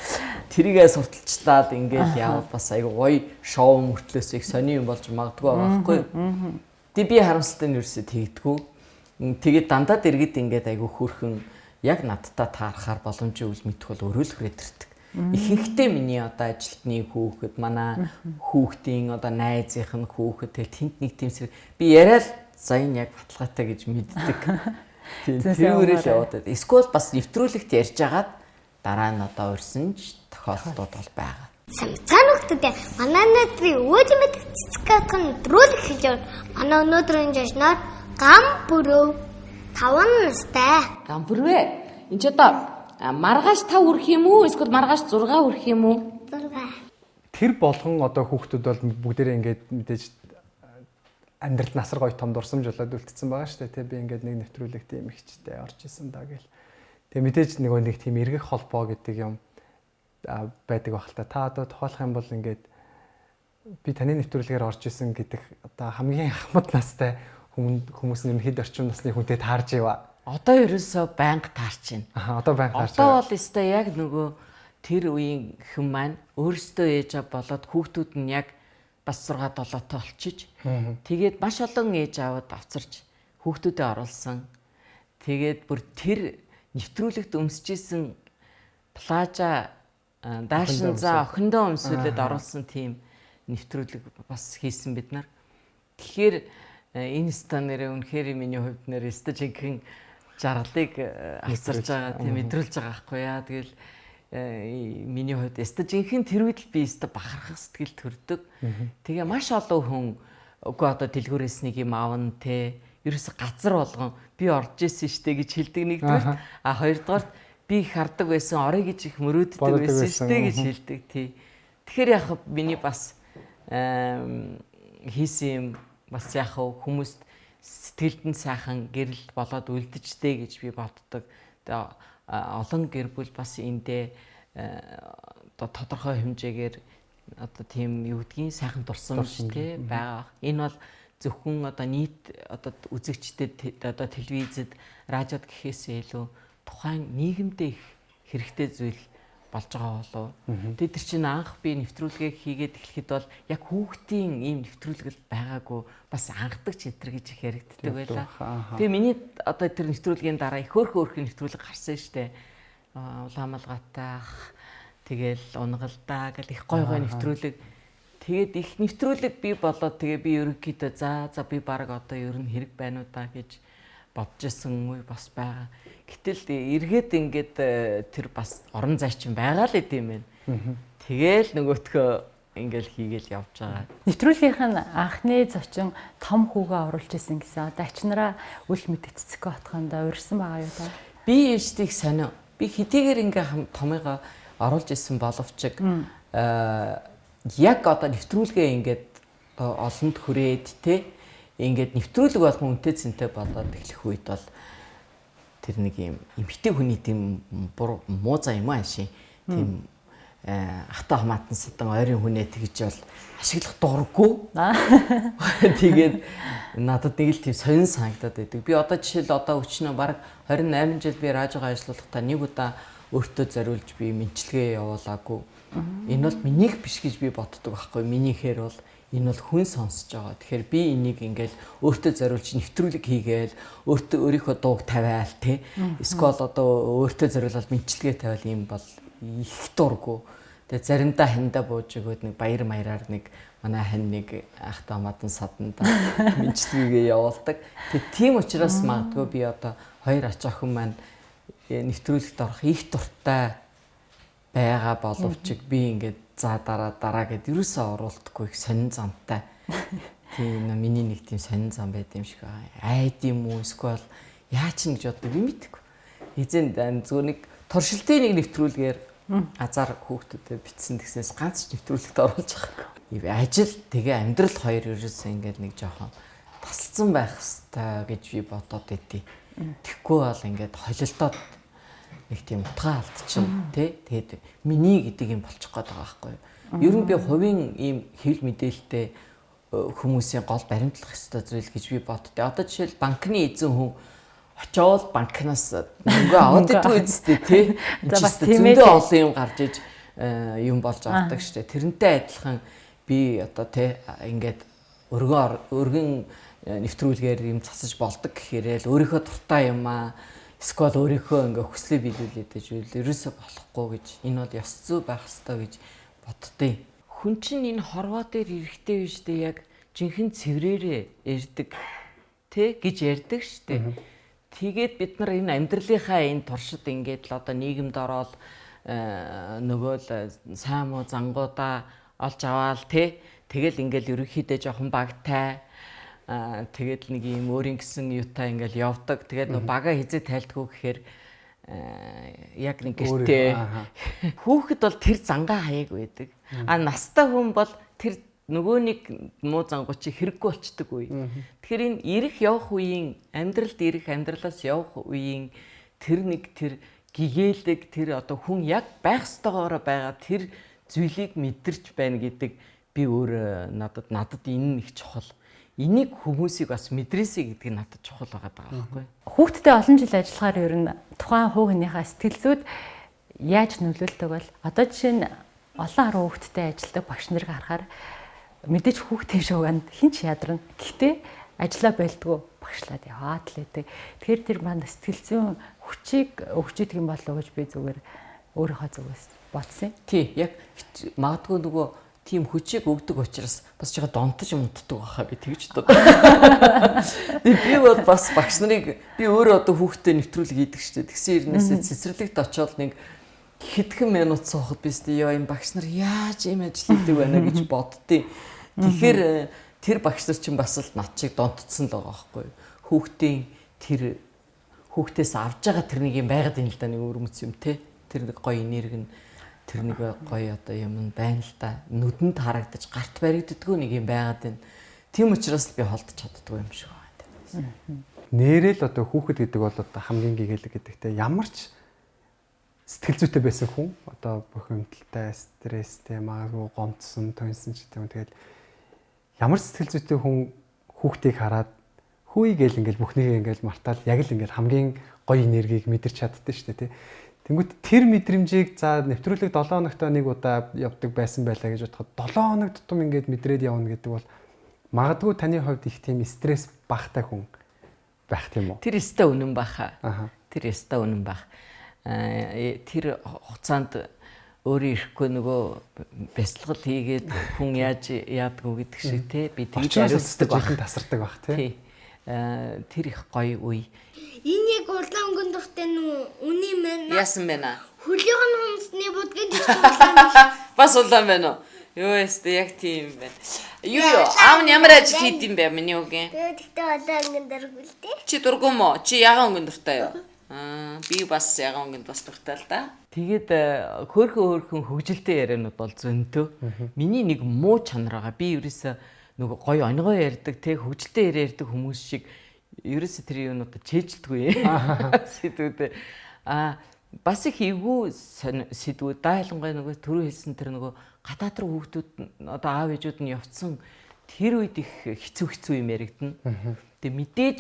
тэрийгээ сурталчлаад ингээд явал бас айгу гоё шоу мөртлөөс их сони юм болж магадгүй байхгүй. Тэг би харамсалтай нь ерөөсөө тэгдэггүй. Тэгээд дандаа дэргэд ингээд айгу хөөрхөн яг надтай таарахаар боломжийн үл мэдэх бол өөрөө л хүрээд ирдэг. Ихэнхдээ миний одоо ажилтны хүүхэд манай хүүхдийн одоо найзынх нь хүүхэд тэгэл тэнд нэг тэмсэр би яриад за энэ яг баталгаатай гэж мэддэг. Тэрүүрээ л яваад. Эсвэл бас нэвтрүүлэгт ярьж агаад дараа нь одоо урьсанж тохиолдлууд бол байгаа. Санагддаг. Манай өдрийн өөжмөд цэцгэх нэвтрүүлэг хийж байгаа. Манай өнөөдрийн жишнаар гам бүрөө 5 настай. Гам бүрвэ. Энд ч одоо маргааш 5 хүрэх юм уу? Эсвэл маргааш 6 хүрэх юм уу? 6. Тэр болгон одоо хүүхдүүд бол бүгдээрээ ингээд мэдээж амьдралд насар гоё том дурсамж болоод үлдсэн байгаа шүү дээ. Тэ би ингээд нэг нэвтрүүлэг тийм ихчтэй орж исэн даа гэл. Тэгээ мэдээж нэг тийм эргэх холбоо гэдэг юм байдаг баг л та. Та одоо тохиолох юм бол ингээд би таны нэвтрүүлгээр орж исэн гэдэг одоо хамгийн ахмад настай хүмүүс нь хэд орчим насны хүнтэй таарж иваа. Одоо ерөөсөө байнга таарч байна. Одоо байнга таарч. Одоо бол өстой яг нөгөө тэр үеийн хэн маань өөрсдөө ээж аваа болоод хүүхдүүд нь яг бас 6 7 толчиж тэгээд маш олон ээж аваад авцарч хүүхдүүдэд оруулсан. Тэгээд бүр тэр нэвтрүүлэгт өмсөжсэн плажа даашин за охиндоо өмсүүлээд оруулсан тийм нэвтрүүлэг бас хийсэн бид нар. Тэгэхээр энэ станерээ үнэхээр миний хувьд нэр өстой жинхэнэ жаргалыг авцарч байгаа тийм мэдрүүлж байгаа байхгүй яа. Тэгэл миний хувьд өстой жинхэнэ тэр үед л би өстой бахархах сэтгэл төрдөг. Тэгээ маш олон хүн үгүй одоо дэлгүүрээс нэг юм аавн те ерөөсө газар болгон би орж исэн штэ гэж хэлдэг нэгдүгээр. А хоёрдугаар би их хардаг байсан орой гэж их мөрөөддөг байсан штэ гэж хэлдэг тий. Тэгэхээр яг миний бас хийсэн юм бас яг хүмүүст сэтгэлд нь сайхан гэрэл болоод үлдэжтэй гэж би боддог. Тэгээ олон гэр бүл бас эндээ тодорхой хэмжээгээр одоо тийм юу гэдгийг сайхан дурсамж тий байгаа. Энэ бол зөвхөн одоо нийт одоо үзэгчдэд одоо телевизэд радиод гэхээсээ илүү тухайн нийгэмдээ их хэрэгтэй зүйл болж байгаа болов. Тэгээд тэр чинь анх би нэвтрүүлгээ хийгээд эхлэхэд бол яг хүүхдийн ийм нэвтрүүлгэл байгаагүй бас анхдаг читэр гэж их яригддаг байлаа. Тэгээ миний одоо тэр нэвтрүүлгийн дараа их хөөрхөн нэвтрүүлэг гарсан штэ. Улаамалгаатай тэгэл унгалдаа гэл их гой гой нэвтрүүлэг. Тэгээд их нэвтрүүлэг би болоод тэгээ би ерөнхийдөө за би баг одоо ер нь хэрэг байна уу да гэж бодож исэн үе бас байгаа. Гэтэл эргээд ингээд тэр бас орон зайчин байгаа л гэдэм юм. Тэгээл нөгөөтгөө ингээл хийгээл явж байгаа. Нэвтрүүлгийнх нь анхны зочин том хүүгээ оруулж исэн гэсэн. Одоо ачнараа үл мэдэх цэцгээ отхондоо урьсан байгаа юу та? Би ээжтийг сонио. Би хэдийгээр ингээ томыгоо оруулж исэн боловч яг одоо нэвтрүүлгээ ингээд олонд хүрээд те ингээд нэвтрүүлэг болгон үнтэй цэнтэй болоод эхлэх үед бол тэр нэг юм эмхтэй хүний тийм муу за юм ааши тийм хата хамаатан садан ойрын хүнээ тэгж бол ашиглах дурггүй. Тэгээд надад нэг л тийм сонин санагдаад байдаг. Би одоо жишээл одоо өчнөө баг 28 жил би радиогоо ажиллахдаа нэг удаа өөртөө зориулж би мэнчилгээ явуулаагүй. Энэ бол минийх биш гэж би боддог байхгүй. Минийхээр бол энэ бол хүн сонсож байгаа. Тэгэхээр би энийг ингээл өөртөө зориулж нэвтрүүлэг хийгээл өөрийнхөө дууг тавиал те. Эсвэл одоо өөртөө зориулаад мэнчилгээ тавиал юм бол их дурггүй. Тэгээ заримдаа хандаа бууж өгөөд нэг баяр маяраар нэг манай хань нэг ахтаа мадан саданда мэнчилгээгээ явуулдаг. Тэгээ тийм учраас магадгүй би одоо хоёр ач охин маань нэвтрүүлэгт орох их дуртай байгаа боловч би ингээд за дараа гэд юусаа оруулдаггүй их сонин замтай. Тийм миний нэг тийм сонин зам байд юм шиг байгаа. Айд юм уу эсвэл яач нь гэж боддог би мэдэхгүй. Эзэн зүгээр нэг туршилтын нэг нэвтрүүлгээр азар хүүхдүүдэд бичсэн гэснээс ганц ч нэвтрүүлэгт оруулж байгаа. Ажил тэгээ амьдрал хоёр ерөөсөө ингээд нэг жоохон тасалсан байх хэвээр гэж би бодоод байдیں۔ Тэгэхгүй бол ингээд холилдоод нэг тийм утгаа алдчихна тий. Тэгээд миний гэдэг юм болчих гээд байгаа байхгүй юу. Ер нь би хувийн ийм хэвлэл мэдээлэлтэй хүмүүсийн гол баримтлах ёстой зүйл гэж би боддоо. Одоо жишээл банкны эзэн хүн очоод банкнаас мөнгө аваад идэх үстэй тий. За бас тийм ээ. Зөндөө олон юм гарч иж юм болж авдаг штэ. Тэрнтэй адилхан би одоо тий ингээд өргөн нэвтрүүлгээр юм засаж болдог гэхээрээ л өөрийнхөө дуртай юм аа эсвэл өөрийнхөө ингээ хүслээ биелүүлээд ижвэл ерөөсөө болохгүй гэж энэ бол ёс зүй байх ёстой гэж боддیں۔ Хүн чинь энэ хорвоо дээр эрэхтэй биш дээ яг жинхэнэ цэврээрээ ярьдаг тий гэж ярьдаг штэ. Тэгээд бид нар энэ амьдралынхаа энэ туршид ингээд л одоо нийгэмд ороод нөгөө л сайн муу зангуудаа олж аваал тий. Тэгэл ингээл ерөнхийдөө жоохон багтай тэгээд нэг юм өөрийн гэсэн юутай ингээл явдаг. Тэгээд нөгөө бага хизээ тайлдгүй гэхээр яг нэг гэртээ хүүхэд бол тэр зангаа хаяг байдаг. Настай хүн бол тэр нөгөө нэг муу зангуу чи хэрэггүй болчдөг үе. Тэгэхээр энэ ирэх явах үеийн амьдралд ирэх амьдралаас явах үеийн тэр нэг тэр гэгээлэг тэр одоо хүн яг байх ёстойгоороо байгаа тэр зүйлийг мэдэрч байна гэдэг би өөр надад энэ их чухал. Энийг хүмүүсийг бас мэдрээсэй гэдэг нь надад чухал байгаа байхгүй. Хүүхдтэй олон жил ажиллахаар ер нь тухайн хүүхнийхээ сэтгэл зүйд яаж нөлөөлдөг бол одоо жишээ нь олон хараа хүүхдтэй ажилладаг багш нарыг харахаар мэдээж хүүхдийн шууганд хин ч ядарна. Гэхдээ ажиллаа байлдгүй багшлаад яваад л байдаг. Тэгэхээр тэр маань сэтгэл зүйн хүчийг өгч идэг юм болов уу гэж би зүгээр өөрийнхөө зүгээс бодсон. Тий, яг магадгүй нөгөө тийм хүчийг өгдөг учраас бас жоо донтож мунтдаг байхаа би тэгж боддог. Би бол бас багш нарыг би өөрөө одоо хүүхдтэй нэвтрүүлэг хийдэг шүү дээ. Тэгсэн ирнээсээ цэцэрлэгт очиод нэг хэдхэн минут суухад би сте ёо энэ багш нар яаж ийм ажил хийдэг байна гэж боддیں۔ Тэгэхээр тэр багш нар чинь бас л над чиг донтцсон л байгаа байхгүй юу. Хүүхдээс авж байгаа тэр нэг юм байгаад юм л да нэг өрмөц юм те. Тэр нэг гоё энерги нь тэр нэг гоё одоо юм байна л да. Нүдэнд харагдаж гарт баригддаггүй нэг юм байгаад байна. Тийм учраас би холдож чаддгүй юм шиг байна. Нэрэл одоо хүүхэд гэдэг бол одоо хамгийн гэгээлэг гэдэгтэй ямар ч сэтгэл зүйтэй байсан хүн одоо бухимдалтай, стресстэй, магадгүй гомдсон, тоньсон ч гэдэг юм. Тэгэл ямар сэтгэл зүйтэй хүн хүүхдийг хараад хөөе гээл ингээл бүхнийг ингээл мартаал яг л ингээл хамгийн гоё энергийг мэдэрч чаддсан шүү дээ тий. Тэнгүүт тэр мэдрэмжийг за нэвтрүүлэг 7 хоногт нэг удаа явдаг байсан байлаа гэж бодоход 7 хоног тутам ингээд мэдрээд явна гэдэг бол магадгүй таны хувьд их тийм стресс багтай хүн байх тийм үү? Тэр өстой үнэн баха. Тэр өстой үнэн бах. Тэр хугацаанд өөрөө ирэхгүй нөгөө бясалгал хийгээд хүн яаж яадгүй гэдэг шиг те би тэгж ариусдаг байх тасардаг байх те. Тэр их гоё үе. Энэ яг урлан өнгөн дуртай нү үний мэн. Яасан байна? Хөлөөгн хүнсний будгийн төсөөлөл. Бас улаан байна уу? Юу ястэ яг тийм байна. Юу аав нь ямар ажил хийд юм бэ миний үгийн? Тэгтээ урлан өнгөн дургуултэй. Чи дургу мó? Чи ягаан өнгөн дуртай юу? Би бас ягаан өнгөнд бас дуртай л да. Тэгээд хөөхөн хөгжилтэй яриануд бол зөндөө. Миний нэг муу чанар байгаа. Би ерөөсөө нөгөө гоё онгой ярьдаг те хөгжилтэй ярьдаг хүмүүс шиг ерөөсөө тэр юунуудад чэйжилдэггүй. Сэдвүүдээ бас их эвгүй сэдвүүд дайлангай нөгөө түрүү хэлсэн тэр нөгөө гадаад руу хүүхдүүд одоо аав ээжүүд нь явцсан тэр үед их хэцүү юм яригдана. Тэгээ мэдээж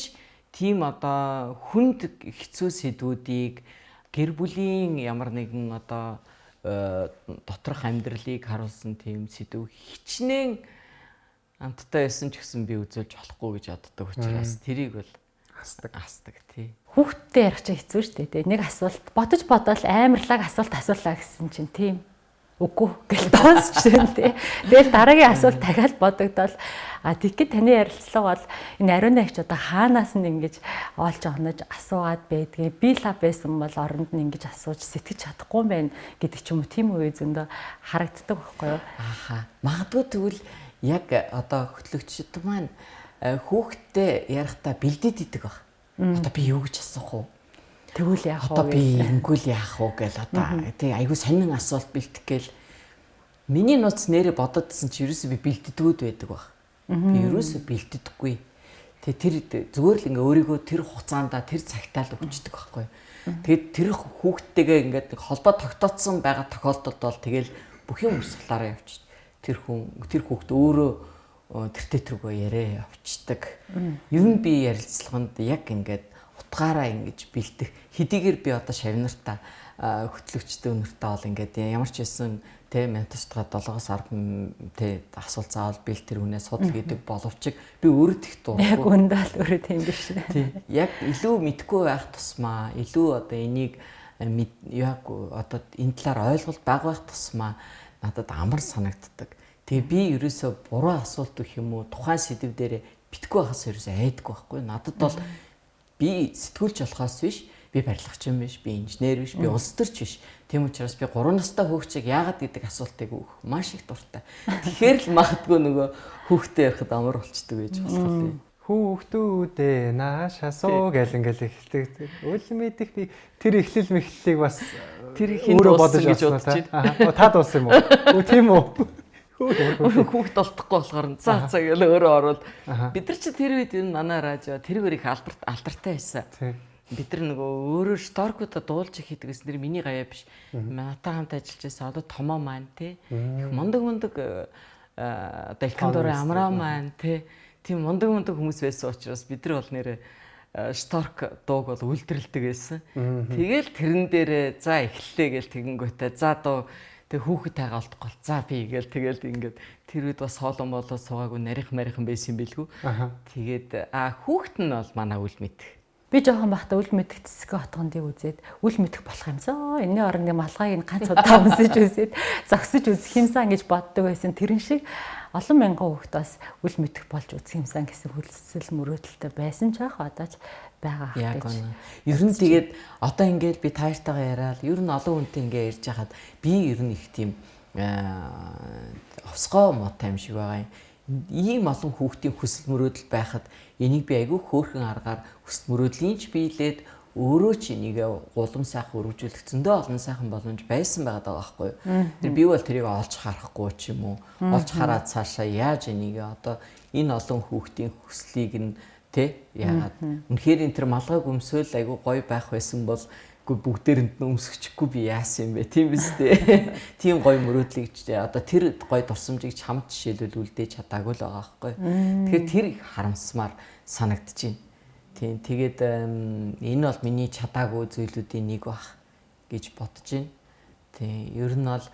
тийм одоо хүнд хэцүү сэдвүүдийг гэр бүлийн ямар нэгэн одоо доторх амьдралыг харуулсан тийм сэдв хичнээн амттай байсан ч гэсэн би үзүүлж болохгүй гэж боддог учраас тэрийг бол хасдаг тий. Хүүхдтэй ярих чинь хэцүү шүү дээ. Нэг асуулт бодож бодоод амарлаг асуулаа гэсэн чинь тийм үгүй гэл дуусч байна тий. Тэгэл дараагийн асуулт дахиад бодогдоод тэгэхэд таны ярилцлага бол энэ ариун агч одоо хаанаас нь ингэж оолж онож асуугаад байдгийг би лав байсан бол оронд нь ингэж асууж сэтгэж чадахгүй байна гэдэг ч юм уу тийм үе зөндөө харагддаг байхгүй юу? Ааха. Магадгүй тэгвэл яг одоо хөтлөгчд маань хүүхдтэй ярихдаа бэлдээд идэг баг. Одоо би юу гэж асуух вэ? Тэгвэл яах вэ? Одоо би ингэвэл яах вэ гэл одоо тий айгүй сонин асуулт бэлтэх гээл миний нууц нэрээ бододсон чи ерөөсөө би бэлддэгүүд байдаг баг. Би ерөөсөө бэлддэггүй. Тэр зүгээр л ингээ өөрийгөө тэр хугацаанд тэр цагтаа л өгчдөг байхгүй. Тэгээд тэр хүүхдтэйгээ ингээд холбоо тогтооцсон байгаа тохиолдолд бол тэгэл бүх юм урсгалаараа явчих. Тэр хүүхд өөрөө тэртээ тэргөө яриа явцдаг. Ер нь би ярилцлаганд яг ингээд утгаараа ингэж бэлдэх хэдийгээр би одоо шавнартаа хөтлөгчтэй өнөртөө бол ингээд ямар ч байсан тэ ментостгаа 7-10 тэ асуулт заавал бэл тэр хүнээс судал гэдэг боловч би өөрөө тэгт дурггүй. Яг үндэл өөрөө тийм биш. Тий. Яг илүү мэдгүй байх тусмаа илүү одоо энийг яг одоо энэ талаар ойлголт бага байх тусмаа надад амар санагддаг. Тэгээ би ерөөсөө буруу асуулт өгөх юм уу тухайн сэдв дээр битггүй хас ерөөсөө айдаггүй байхгүй. Надад бол би сэтгүүлч болохоос биш, би барилгач юм биш, би инженер биш, би улс төрч биш. Тийм учраас би 3 настай хүүхчийг яагаад гэдэг асуултыг өгөх маш их дуртай. Тэгэхээр л магадгүй нөгөө хүүхдэд ярихад амар болчдөг байж болох тийм. Хүүхдүүдээ наашаа суу гэл ингээл эхэлдэг. Үл мэдих би тэр эхлэл мэхлэлийг бас тэр хинд бодож гэж бодож байна. Та дууссан юм уу? Тийм үү? Хүүхд олдохгүй болохоор цаа гэл өөрөө орвол бид нар чи тэр үед энэ манай радио тэр их алдартай байсан. Бид нар нөгөө өөрөө шторкуудаа дуулж хийдэг гэсэн тэр миний гавьяа биш. Манайтай хамт ажиллаж байсан одоо томоо маань те. Их мундаг одоо Илхэн дурын амраа маань те. Тийм мундаг хүмүүс байсан учраас бид нар бол нэрээ шторк дууг бол үлдэрлдэг байсан. Тэгэл тэрэн дээрээ за эхэллээ гэл тэгэнгүүтээ за дуу тэг хүүхэд тайгаа олдохгүй. За би гээл тэгэл ингээд тэр үед бас хоолон болоо суугаагүй нарийнхан байсан юм билгүй. Тэгээд хүүхэд нь бол манай үл мэдэх. Би жоохон бахта үл мэдэх цэцгээ отгондыг үзээд үл мэдэх болох юмсаа. Энэний оронд малгайг ганц удаа өмсөж үзээд зогсож үзэх юмсан гэж боддог байсан. Тэрэн шиг олон мянган хүүхэд бас үл мэдэх болж үзэх юмсан гэсэн хүлцэл мөрөөдөлтэй байсан ч яах одоо ч байгаа хэрэгтэй. Ер нь тэгээд одоо ингээд би таартайгаа яриад ер нь олон хүнтэй ингээд ярьж хахад би ер нь их тийм овсгоо мотой юм шиг байгаа юм. Ийм олон хүүхдийн хүсэл мөрөөдөл байхад энийг би айгүй хөөрхөн аргаар хүсэл мөрөөдлийн ч биелээд өөрөө ч энийг улам сайхан өргөжүүлэх зөндөө олон сайхан боломж байсан байгаа байхгүй юу. Тэр би бол тэрийг олж харахгүй ч юм уу. Олж хараад цаашаа яаж энийг одоо энэ олон хүүхдийн хүслийг нь тэ яагаад үнэхээр энэ тэр малгайг өмсөөл айгүй гоё байх байсан бол бүгдээрэнд нь өмсөхгүй би яасан юм бэ тийм биз дээ. Тийм гоё мөрөөдлийг одоо тэр гоё дурсамжийг чамд жишээлбэл үлдээж чадаагүй л байгаа байхгүй. Тэгэхээр тэр их харамсмаар санагдчихэв. Тийм тэгээд энэ бол миний чадаагүй зүйлүүдийн нэг баг гэж бодож байна. Тийм ер нь бол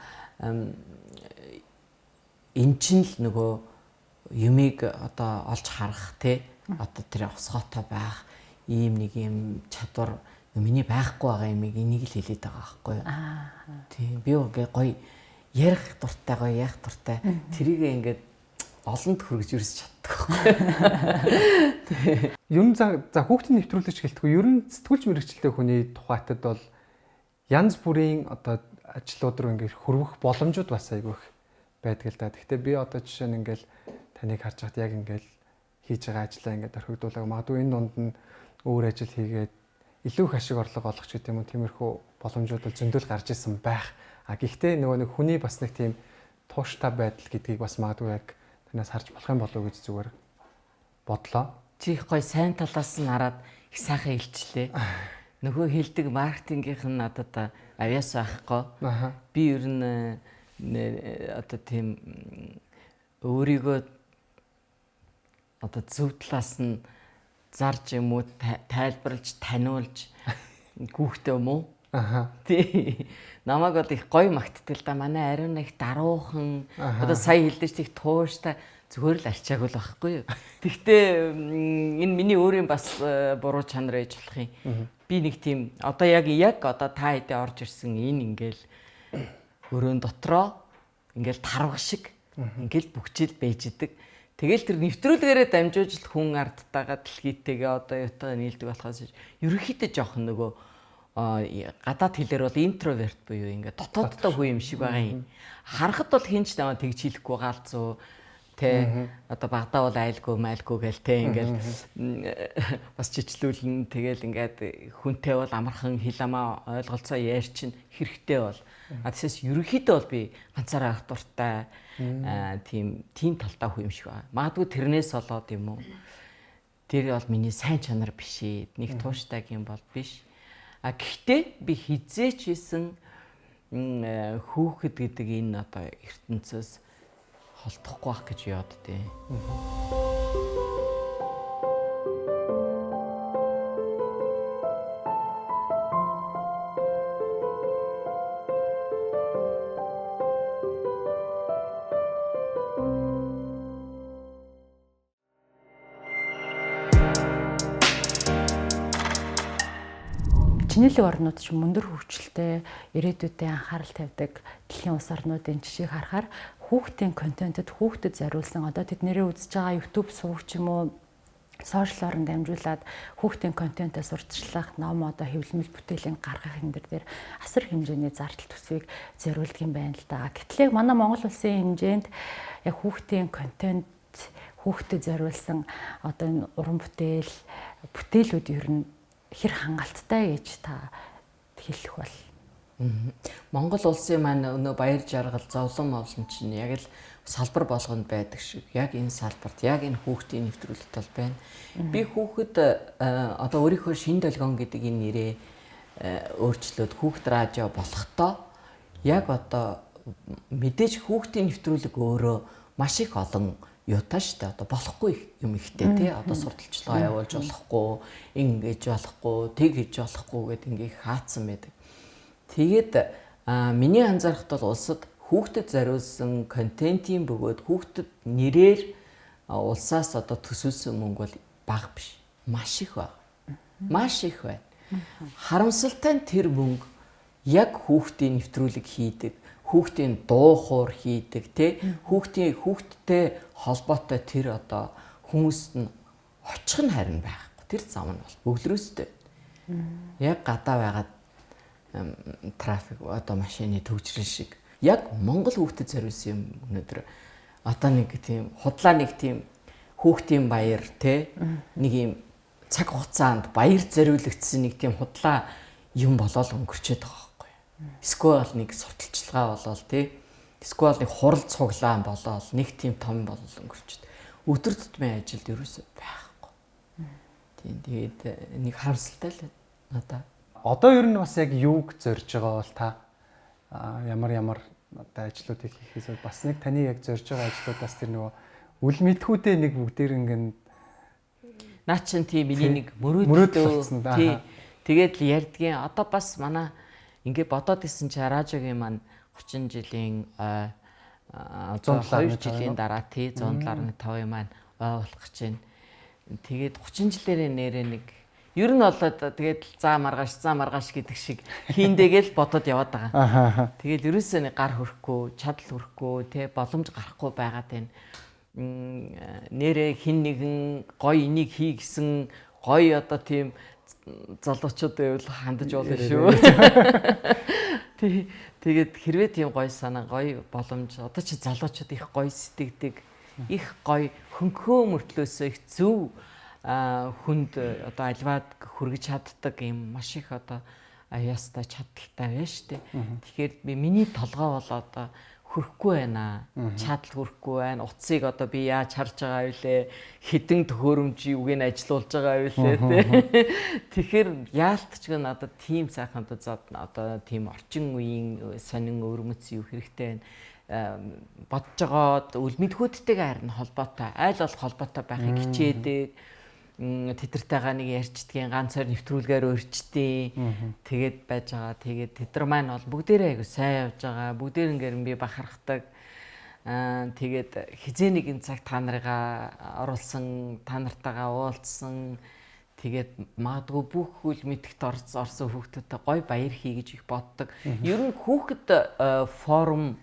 эн чинь л нөгөө юмыг одоо олж харах те одоо тэр овсгоотой байх ийм нэг юм чадвар миний байхгүй байгаа юмыг энийг л хэлээд байгаа байхгүй юу. Тийм би гоё ярих дуртай гоё яах дуртай тэрийг ингээд олонд хүргэж юрс чаддаг байхгүй. Ер нь за хүүхдийн нэвтрүүлэгч гэлтгүй ер нь сэтгүүлч мэрэгчлээ хүний тухайтад бол янз бүрийн одоо ажлууд руу ингээд хөрвөх боломжууд бас айгүй их байдаг л да. Гэхдээ би одоо жишээ нь ингээд таныг харж хат яг ингээд хийж байгаа ажлаа ингээд орхигдуулаад магадгүй энэ дунд нь өөр ажил хийгээд илүү их ашиг орлого олгох гэдэг юм уу тиймэрхүү боломжууд бол зөндөл гарч исэн байх. Гэхдээ нөгөө нэг хүний бас нэг тийм тууштай байдал гэдгийг бас магадгүй яг танаас харж болох юм болов уу гэж зүгээр бодлоо. Чи их гоё сайн талаас нь хараад их сайхан илчлээ. Нөгөө хэлдэг маркетингийнх нь надад авьяас байхгүй. Би ер нь одоо тийм өөрийгөө одоо зөв талаас нь зарж юм уу тайлбарлаж таниулж гүүхтэй юм уу Аха. Тий. Намайг бол их гоё магтдаг л да. Манай ариун их даруухан. Одоо сая хэлдэж их тууштай зүгээр л арчаагүй л байхгүй юу. Тэгтээ энэ миний өөрийн бас буруу чанар ээж болох юм. Би нэг тийм одоо яг одоо та хэдэ орж ирсэн энэ ингээл өрөөнд дотроо ингээл тарвах шиг ингээл бүгчил байж идэг. Тэгэл тэр нэвтрүүлгээрээ дамжуулж л хүн ардтайгаа дэлхийтэйгээ одоо ятгаа нийлдэг болохоос ерөнхийдөө жоохон нөгөө гадаад хэлээр бол интроверт буюу ингээд дотооддоо хүн юм шиг байгаа юм. Харахад бол хинч намаа тэгж хэлэхгүй галзуу тэ одоо багтаа бол айлгүй майлгүй гээл тэ ингээл бас чичлүүлнэ тэгэл ингээд хүнтэй бол амархан хэл амаа ойлголцоо ярьчин хэрэгтэй бол тийшээс ерөнхийдөө бол би ганцаараа ах дуртай тийм талтай хүн юм шиг байна. Магадгүй тэрнээс болоод юм уу. Тэр бол миний сайн чанар биш ээ. Нэг тууштай юм бол биш. Гэхдээ би хизээч хийсэн хүүхэд гэдэг энэ одоо ертөнцөөс холдохгүй байх гэж боддیں۔ Чинэлэг орнууд ч мөндөр хөгжилтэй ирээдүйдээ анхаарал тавьдаг дэлхийн улс орнуудын жишээг харахаар хүүхдийн контентэд хүүхдэд зориулсан одоо тэднэрээ үзэж байгаа YouTube суваг ч юм уу сошиал орнд дамжуулаад хүүхдийн контентээ сурталчлах ном одоо хэвлэмэл бүтээлийн гаргах энэ дээр асар хэмжээний зардал төсвийг зориулдаг юм байна л да. Гэтэл яг манай Монгол улсын хэмжээнд яг хүүхдийн контент хүүхдэд зориулсан одоо энэ уран бүтээлүүд ер нь хэр хангалттай гэж та хэлэх бол. Монгол улсын маань өнөө баяр жаргал зовлон мовлон чинь яг л салбар болгонд байдаг шиг. Яг энэ салбарт яг энэ хүүхдийн нэвтрүүлэлт бол байна. Би хүүхэд одоо өөрийнхөө шин долгион гэдэг энэ нэрээ өөрчлөөд хүүхд радио болохдоо яг одоо мэдээж хүүхдийн нэвтрүүлэг өөрөө маш их олон юутай штэ одоо болохгүй юм ихтэй тий одоо сурталчилгаа явуулж болохгүй ингэж болохгүй тэг хийж болохгүй гэдэг ингээ хаацсан байдаг. Тэгээд миний анзаарахад бол улсад хүүхдэд зориулсан контентийн бөгөөд хүүхдэд нэрээр улсаас одоо төсөөлсөн мөнгө бол бага биш. Маш их байна. Маш их байна. Харамсалтай нь тэр мөнгө яг хүүхдийн нэвтрүүлэг хийдэг хүүхдийн дуу хоор хийдэг тий хүүхдтэй холбоотой тэр одоо хүмүүст нь очих нь харин байхгүй. Тэр зам нь бол өглөөстэй. Яг гадаа байгаад трафик одоо машины төвчрэл шиг яг Монгол хүүхдэд зориулсан юм өнөөдөр одоо нэг тийм худлаа нэг тийм хүүхдийн баяр тий нэг юм цаг хугацаанд баяр зориулагдсан нэг тийм худлаа юм болоод өнгөрчөөд байгаа. Эсвэл нэг сурталчилгаа болол тий. Эсвэл нэг хурал цуглаан болол нэг тийм том болол өнгөрчд. Өдөр тутмын ажилд ерөөсөй байхгүй. Тийм тэгээд нэг харамсалтай л надаа. Одоо ер нь бас яг юуг зорж байгаа бол та ямар одоо ажлуудыг хийхээс бас нэг таны яг зорж байгаа ажлуудаас тэр нөгөө үл мэдхүүдээ нэг бүгдээр ингэн наа чин тийм миний нэг мөрөөдөл тий. Тэгээд л ярьдгийн одоо бас манай ингээ бодоод исэн чи радиогийн маань 30 жилийн 2 жилийн дараа тий 107.5 маань болох гэж байна. Тэгээд 30 жилээр нэрээ нэг ер нь болоод тэгээд заа маргааш гэдэг шиг хийндээгээл бодоод яваад байгаа. Тэгээд ерөөсөө нэг гар хөрөхгүй, чадал хөрөхгүй тий боломж гарахгүй байгаад байна. Нэрээ хин нэгэн гоё энийг хий гэсэн гоё одоо тийм залуучууд байвал хандаж болно шүү. Тэгээд хэрвээ тийм гоё санаа, гоё боломж одоо чи залуучууд их гоё сэтгэдэг, их гоё хөнхөө мөртлөөсөө их зөв хүнд одоо альваад хүргэж чаддаг юм маш их одоо аяастай чадaltaй байна шүү дээ. Тэгэхээр миний толгой бол одоо хөрөхгүй байна. Чадал хөрөхгүй байна. Утсыг одоо би яаж харж байгаа вэ? Хідэн төхөөрөмжийг үгийг ажилуулж байгаа вэ? Тэгэхээр яалтчгүй надад тийм сайхан одоо тийм орчин үеийн сонин өвөрмөц юу хэрэгтэй байна. Бодож байгаа үл мэдхүүдтэйгээ харин холбоотой, айл болох холбоотой байхыг хичээдэг. тэдэртэйгээ нэг ярьчдгийн ганцаар нэвтрүүлгээр өрчдээ. Тэгээд байж байгаа. Тэгээд тэдэр маань бол бүгдээрээ айгу сайн явж байгаа. Бүгдээр ингээд би бахархдаг. Тэгээд хизээ нэгэн цаг та нарыгаа оруулсан, та нартайгаа уулзсан. Тэгээд магадгүй бүх үйл мэдгт орсон хүүхдүүдтэй гой баяр хий гэж их боддог. Ер нь хүүхэд форум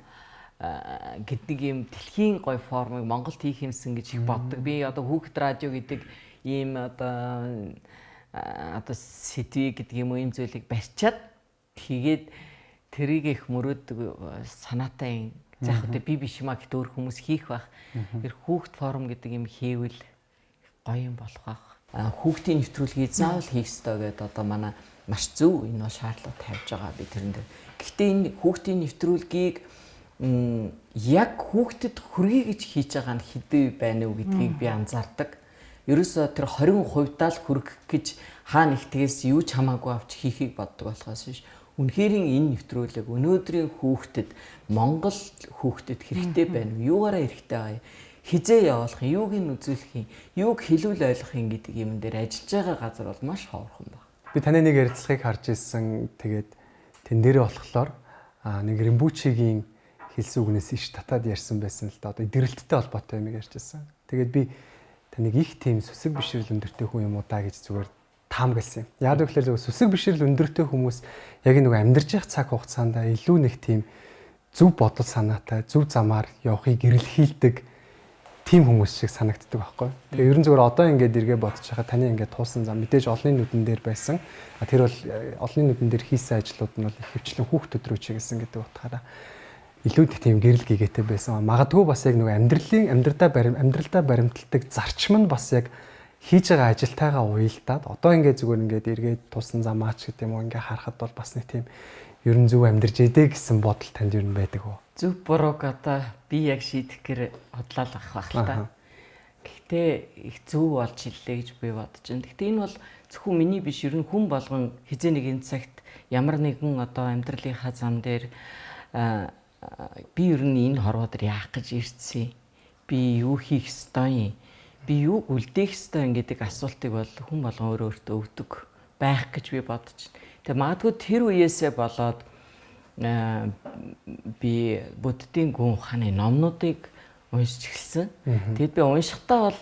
гэдэг ийм дэлхийн гой форумыг Монголд хийх юмсан гэж их боддог. Би одоо хүүхэд радио гэдэг ийм одоо сэдвийг гэдэг юм уу ийм зүйлийг барьчаад хийгээд тэрийг их мөрөөдөг санаатай заах үү би биш юмаа гэт өөр хүмүүс хийх байх. Тэр хүүхэд форум гэдэг юм хийвэл гоё юм болох байх. Хүүхдийн нэвтрүүлгийг заавал хийх ёстой гэдэг одоо манай маш зөв энэ бол шаардлага тавьж байгаа би тэрэн дээр. Гэхдээ энэ хүүхдийн нэвтрүүлгийг яг хүүхдэд хүргэе гэж хийж байгаа нь хэдий байна уу гэдгийг би анзаардаг. Ерөөсөө тэр 20% л хүргэх гэж хаа нэгтгээс юу ч хамаагүй авч хийхийг боддог болохоос биш. Үнэхээр энэ нэвтрүүлэг өнөөдрийн хүүхдэд Монгол хүүхдэд хэрэгтэй байна уу? Юугаараа хэрэгтэй байгаа юм? Хизээ явуулах юм, юуг нь үзүүлэх юм, юуг хэлүүл ойлгох юм гэдэг юм дээр ажиллаж байгаа газар бол маш ховорхон байна. Би таны нэг ярилцлагыг харж ирсэн. Тэгээд тэн дээрээ болохоор нэг Римбучигийн хэлсэн үгнээс иш татаад ярьсан байсан л да. Одоо идэрэлттэй холбоотой юм ярьж ирсэн. Тэгээд би таныг их тийм сүсэг бишрэл өндөртэй хүн юм уу даа гэж зүгээр таамагласан юм. Яг гэвэл сүсэг бишрэл өндөртэй хүмүүс яг нэг амьдарч явах цаг хугацаанд илүү нэг тийм зөв бодол санаатай, зөв замаар явахыг эрэлхийлдэг тийм хүмүүс шиг санагддаг байхгүй. Тэгээ ерөн зүгээр одоо ингээд эргээ бодож байгаа таны ингээд туусан зам мэдээж олонний нүдэн дээр байсан. Тэр бол олонний нүдэн дээр хийсэн ажлууд нь бол их хвчлэн хүүхдүүд рүү чиглэсэн гэдэг утгаараа илүү тийм гэрэл гээтэй байсан. Магадгүй бас яг нэг амьдралдаа баримталдаг зарчим нь бас яг хийж байгаа ажилтайгаа уялдаад одоо ингээд зүгээр ингээд эргээд туусан замаач гэдэг юм уу ингээд харахад бол бас нэг тийм ерөн зөв амьдарч идэ гэсэн бодол танд ер нь байдаг уу? Зөв бурууг одоо би яг шийдэх гэр бодлоо л ах байх л та. Гэхдээ их зөв болж хэллээ гэж би бодож байна. Гэхдээ энэ бол зөвхөн миний биш ер нь хүн болгон хизээ нэгэн цагт ямар нэгэн одоо амьдралынхаа зам дээр би ер нь энэ хорвоо дээр яах гэж ирсэн. Би юу хийх ёстой юм? Би юу үлдээх ёстой юм гэдэг асуултыг бол хүн болгон өөртөө өгдөг байх гэж би бодож байна. Тэгээ магадгүй тэр үеэсээ болоод би буддийн гүн ухааны номнуудыг уншиж эхэлсэн. Тэгэд би уншихдаа бол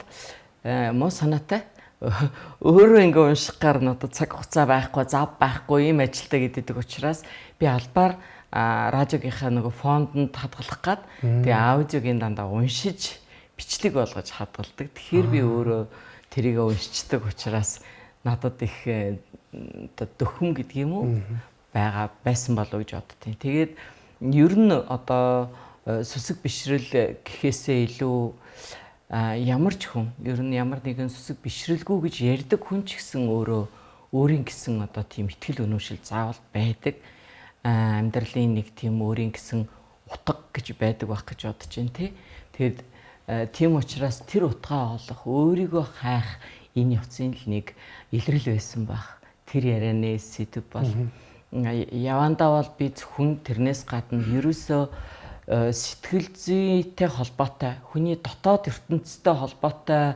муу санаатай өөрөө ингээ унших гар нь одоо цаг хугацаа байхгүй, зав байхгүй юм ажилтаа гэдэг учраас би албаар радиогийнхаа нөгөө фондонд хадгалах гад тэгээ аудиогийн дандаа уншиж бичлэг болгож хадгалдаг. Тэгэхээр би өөрөө тэрийг уншичдаг учраас надад их дөхөм гэдэг юм уу байсан болов гэж боддیں۔ Тэгээд ер нь одоо сүсэг бишрэл гэхээсээ илүү ямар ч хүн ер нь ямар нэгэн сүсэг бишрэлгүй гэж ярьдаг хүн ч гэсэн өөрөө өөрийн гэсэн одоо тийм ихтгэл өнөмшил заавал байдаг. Амьдралын нэг тийм өөрийн гэсэн утга гэж байдаг байх гэж бодож байна тий. Тэгээд тийм учраас тэр утгаа олох, өөрийгөө хайх энэ явцын л нэг илрэл байсан байх. Тэр ярианы сэдв бол явандаа бол би зөвхөн тэрнээс гадна ерөөсөө сэтгэл зүйтэй холбоотой, хүний дотоод ертөнцтэй холбоотой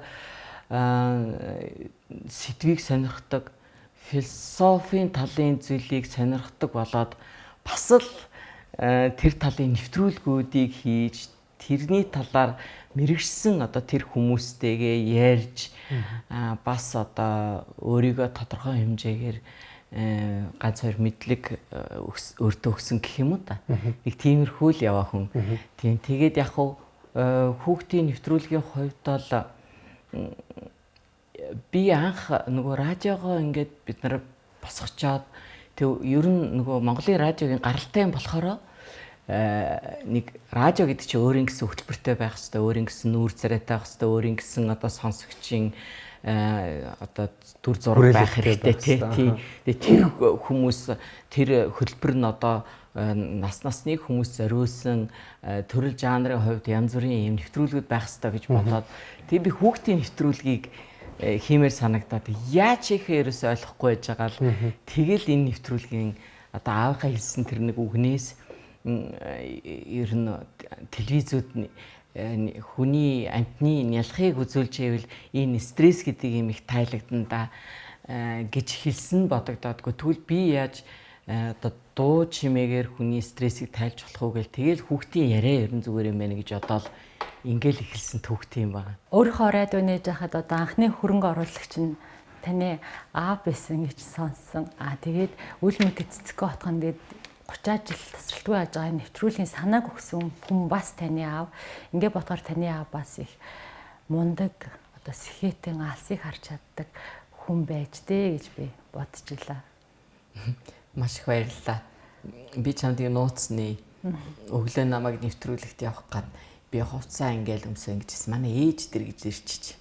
сэдвийг сонирхдаг, философийн талын зүйлийг сонирхдаг болоод бас л тэр талын нэвтрүүлгүүдийг хийж тэрний талаар мэрэгшсэн одоо тэр хүмүүстэйгээ ярьж бас одоо өөрийгөө тодорхой хэмжээгээр ганц хоёр мэдлэг өөртөө өгсөн гэх юм уу та. Нэг тиймэрхүү л яваа хүн. Тийм тэгээд яг хүүхдийн нэвтрүүлгийн хувьд бол би анх нөгөө радиогоо ингээд бид нар босгочоод тэг ер нь нөгөө Монголын радиогийн гаралтай юм болохоор нэг радио гэдэг чинь өөрийн гэсэн хөтөлбөртэй байх хэрэгтэй, өөрийн гэсэн нүүр царайтай байх хэрэгтэй, өөрийн гэсэн одоо сонсогчийн одоо дүр зураг байх хэрэгтэй тийм. Тэгээ тэр хүмүүс тэр хөтөлбөр нь одоо насны хүмүүс зориулсан төрөл жанрын хувьд янз бүрийн юм нэвтрүүлгүүд байх хэрэгтэй гэж бодоод тэгээ би хүүхдийн нэвтрүүлгийг хиймээр санагдаад яаж хийхээ ерөөсөй ойлгохгүй байж байгаа л тэгэл энэ нэвтрүүлгийн одоо аавынхаа хэлсэн тэр нэг үгнээс ер нь телевизүүд хүний амьтны нялхыг үзүүлж ивэл энэ стресс гэдэг юм их таалагдана да гэж хэлсэн бодогдоодгүй. Тэгвэл би яаж одоо дуу чимээгээр хүний стрессийг тайлж болох уу гэл тэгэл хүүхдийн яриа ерэн зүгээр юм байна гэж бодоод ингээл эхэлсэн төвхт юм байна. Өөрийнхөө радио нээж хахад одоо анхны хөрөнгө оруулагч нь таны аав байсан гэж сонссон. Тэгээд үл мэд цэцгөө отхон тэгээд 30 жил тасралтгүй яаж байгаа нэвтрүүлгийн санааг өгсөн хүн бас таны аав. Ингээ бодохоор таны аав бас их мундаг одоо сэхэтэн алсыг харж чаддаг хүн байж дээ гэж би бодчихлаа. Маш их баярлалаа. Би чамд нууцны өглөө намайг нэвтрүүлэгт явах гад би хувцаа ингээл өмсөн гэжсэн. Манай ээж дэр гэж ирчиж.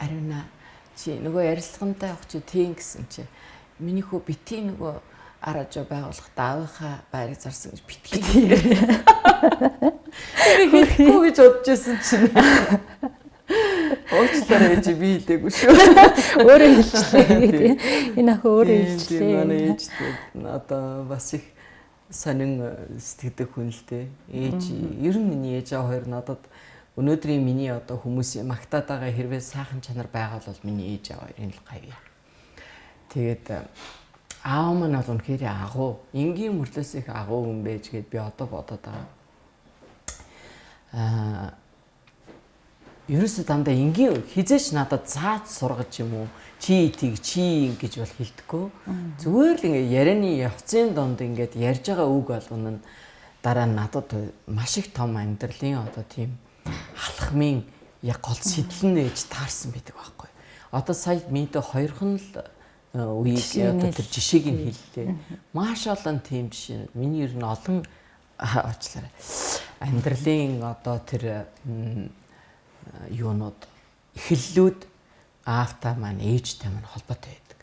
Ариуна чи нөгөө ярилцлагантай явах чи тийм гэсэн чи. Миний хөө бити нөгөө аражо байгуулах даавынхаа байрыг зарсан гэж битгий. Хийхгүй гэж бодож байсан чинь. Уучлаарай чи би хэлээгүй шүү. Өөрөө хэлчихлээ. Энэ ах өөрөө хэлчихлээ. Манай ээжтэй одоо бас их сонин сэтгэдэг хүн л дээ. Ээж ер нь миний ээж аа хоёр надад өнөөдрийн миний одоо хүмүүсийн магтаад байгаа хэрвээ сайхан чанар байгаа бол миний ээж аа хоёрын л гавья. Тэгээд аав маань бол үнэхээр агуу. Энгийн мөрлөөс их агуу хүн байж гээд би одоо бодоод байгаа. Ерөөсөө дандаа энгийн хизээч надад цаад сургаж юм уу? Чи тийг чи ингэж бол хэлдэггүй. Зүгээр л ингээ ярианы явцын донд ингээд ярьж байгаа үг болгоно нь дараа нь надад маш их том амьдралын одоо тийм алхмын яг гол сэтэл нь ээж таарсан байдаг байхгүй. Одоо сая мэдээ хоёрхан л үеийг одоо тэр жишээг нь хэллээ. Маш олон тийм жишээ. Миний ер нь олон уучлаарай. Амьдралын одоо тэр юунууд эхлэлүүд аавтай маань ээжтэй маань холбоотой байдаг.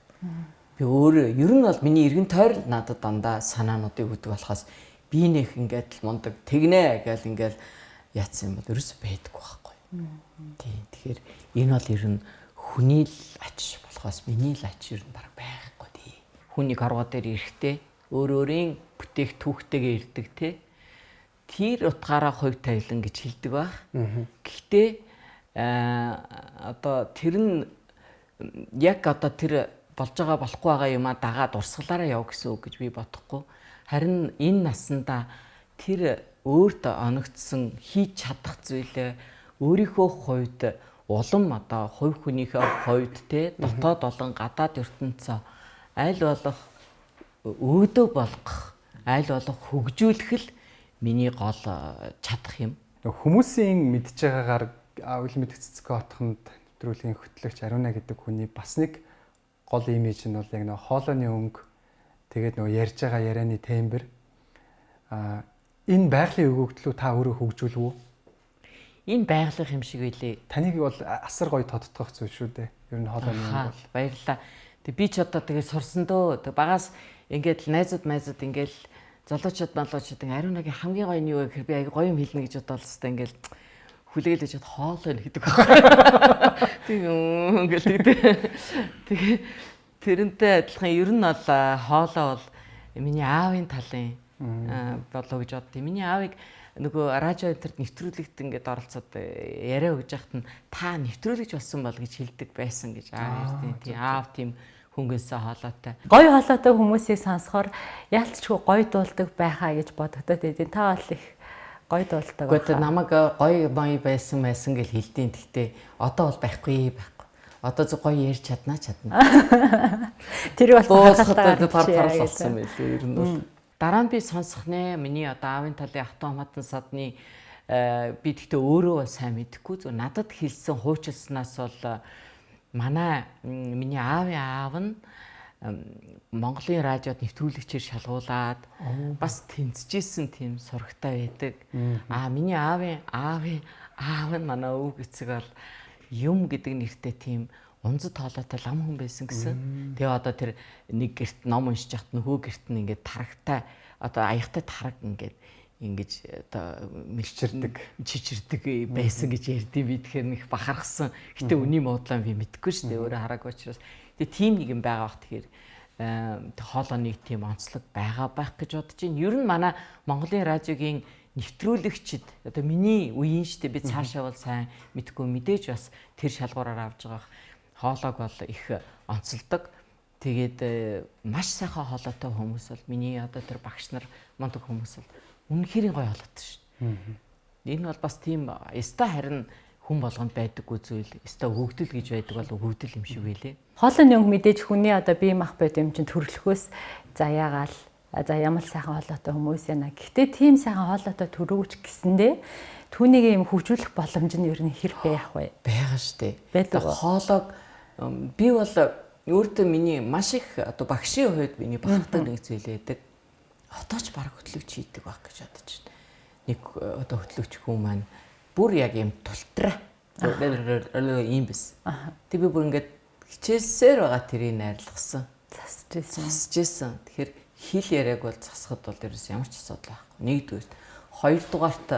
Би өөрөө ер нь бол миний эргэн тойрол надад дандаа санаануудыг өгдөг болохоос би нэх ингээд мундаг тэгнэ гэл ингээд яатсан юм бол ерөөсөй байдаггүй байхгүй. Тийм. Тэгэхээр энэ бол ер нь хүний л ач болохоос миний л ач ер нь баг байхгүй тий. Хүний гаргаа дээр ирэхдээ өөрийн бүтээх түүхтэйгээ ирдэг тий. Тэр утгаараа хувь тавилан гэж хэлдэг баг. Гэхдээ одоо тэр нь яг одоо тэр болж байгаа болохгүй байгаа юмаа дагаад урсгалаараа яв гэсэн үг гэж би бодохгүй. Харин энэ наснда тэр өөртөө оногдсон хийж чадах зүйлээ өөрийнхөө хувьд улам одоо хувь хүнийхээ хувьд те дотоод болон гадаад ертөнцөө аль болох өөдөө болгох, аль болох хөгжүүлэх л миний гол чадах юм. Хүмүүсийн мэдж байгаагаар үл мэд цэцгөө отхонд нэвтрүүлгийн хөтлөгч Ариуна гэдэг хүний бас нэг гол имиж нь бол яг нэг хоолойны өнгө тэгээд нөгөө ярьж байгаа ярианы тембр энэ байгалийн өгөгдлөө та өөрөө хөгжүүлв үү? Энэ байгаль юм шиг байлээ. Таныг бол асар гоё тодтгох зүйл шүү дээ. Ер нь хоолойны өнгө бол. Баярлалаа. Тэг би ч одоо тэгээ сурсан дөө. Тэг багаас ингээд найзууд ингээд залуучууд Ариунагийн хамгийн гоё нь юу вэ гэхээр би аяг гоё юм хэлнэ гэж бодоод л ингээд хүлээлж чад хоолой гэдэг байна. Тийм тэгээ тэрнтэй адилхан ер нь бол хоолой бол миний аавын талын болоо гэж боддیں۔ Миний аавыг нөгөө радио интернет нэвтрүүлэгт ингээд оролцоод яриа өгж яхад нь та нэвтрүүлэгч болсон бол гэж хэлдэг байсан гэж аав ярьдیں۔ Тийм аав тийм хөнгөнсөө хоолойтой. Гоё хоолойтой хүмүүсийг сонсохоор яалтчгүй гоё дуулдаг байхаа гэж бодогдоод байдیں۔ Та бол их гоё дуулдаг. Гэхдээ намайг гоё бай байсан гэж хэлдیں۔ Гэхдээ одоо бол байхгүй. Одоо зөв гоё ярьж чадна. Тэр бол дуусахад пар болсон байлээ. Ер нь бол дараа нь би сонсох нэ миний одоо аавын талын автоматн садны би тэгтээ өөрөө сайн мэдэхгүй зөв надад хэлсэн хуучилснаас бол манай миний аавын аав нь Монголын радиод нэвтрүүлэгчээр шалгуулад бас тэнцэжсэн тийм сурагтай байдаг. Миний аавын аав нь манай өвөг эцэг бол юм гэдэг нэртэй тийм унзад хоолойтой лам хүн байсан гэсэн. Тэгээ одоо тэр нэг герт ном уншиж яхад нөхөө герт нь ингээд тарагтай одоо аягтай тараг ингэж одоо чичирдэг байсан гэж ярьдیں۔ Би тэгэхээр нэг бахархсан. Гэтэ үний муудлаа би мэдэхгүй шүү дээ. Өөрөө хараагүй учраас. Тэгээ тийм нэг юм байгаа бах тэгэхээр хоолойны тийм онцлог байгаа байх гэж бодож байна. Ер нь манай Монголын радиогийн нэвтрүүлэгчид одоо миний үеийн штэ би цаашаа бол сайн мэдгүй мэдээж бас тэр шалгуураар авж байгаа хоолойг бол их онцолдог. Тэгээд маш сайхан хоолойтой хүмүүс бол миний одоо тэр багш нар мундаг хүмүүс бол үнэхээр гоё хоолойтой шүү. Энэ бол бас тийм яста харин хүн болгонд байдаггүй зүйл. Яста өгөгдөл гэж байдаг бол өгөгдөл юм шиг байлээ. Хоолойны өнгө мэдээж хүний одоо бие мах байд юм чинь төрөлхөөс за яагаал за ямар сайхан хоолойтой хүмүүс яана. Гэхдээ тийм сайхан хоолойтой төрөөч гэсэндээ түүнийг юм хөгжүүлэх боломж нь ер нь хэр байх вэ? Байгаа штэ. Байдаг. Хоолойг би бол өөртөө миний маш их одоо багшийн хувьд миний бахархдаг нэг зүйл байдаг. Отооч баг хөтлөгч хийдэг байх гэж бодож байна. Нэг одоо хөтлөгч хүн маань бүр яг юм тултраа ийм биш. Тэг би бүр ингээд хичээлсээр байгаа тэрийг найрлахсан. Засжсэн. Тэгэхээр хэл яриаг бол засахад бол ерөөс ямар ч асуудал байхгүй. Нэгдүгээр. Хоёрдугаарт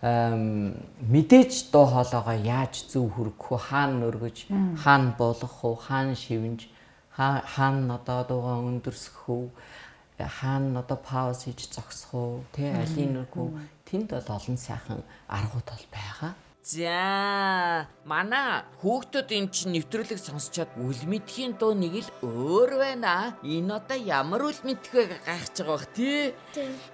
мэдээж дуу хоолойгоо яаж зөв хүргэх вэ? Хаана өргөж, хаана буулгах вэ? Хаана шивнж, хаана одоо дуугаа өндөрсөх вэ? Хаана одоо пауз хийж зогсох уу? Тэ алийн өргөө тэнд бол олон сайхан аргууд бол байгаа. За манай хүүхдүүд эн чинь нэвтрүүлэг сонсчоод үл мэдхийн дуу нэг л өөр байна. Энэ одоо ямар үл мэдхээ гайхаж байгаа бах тий.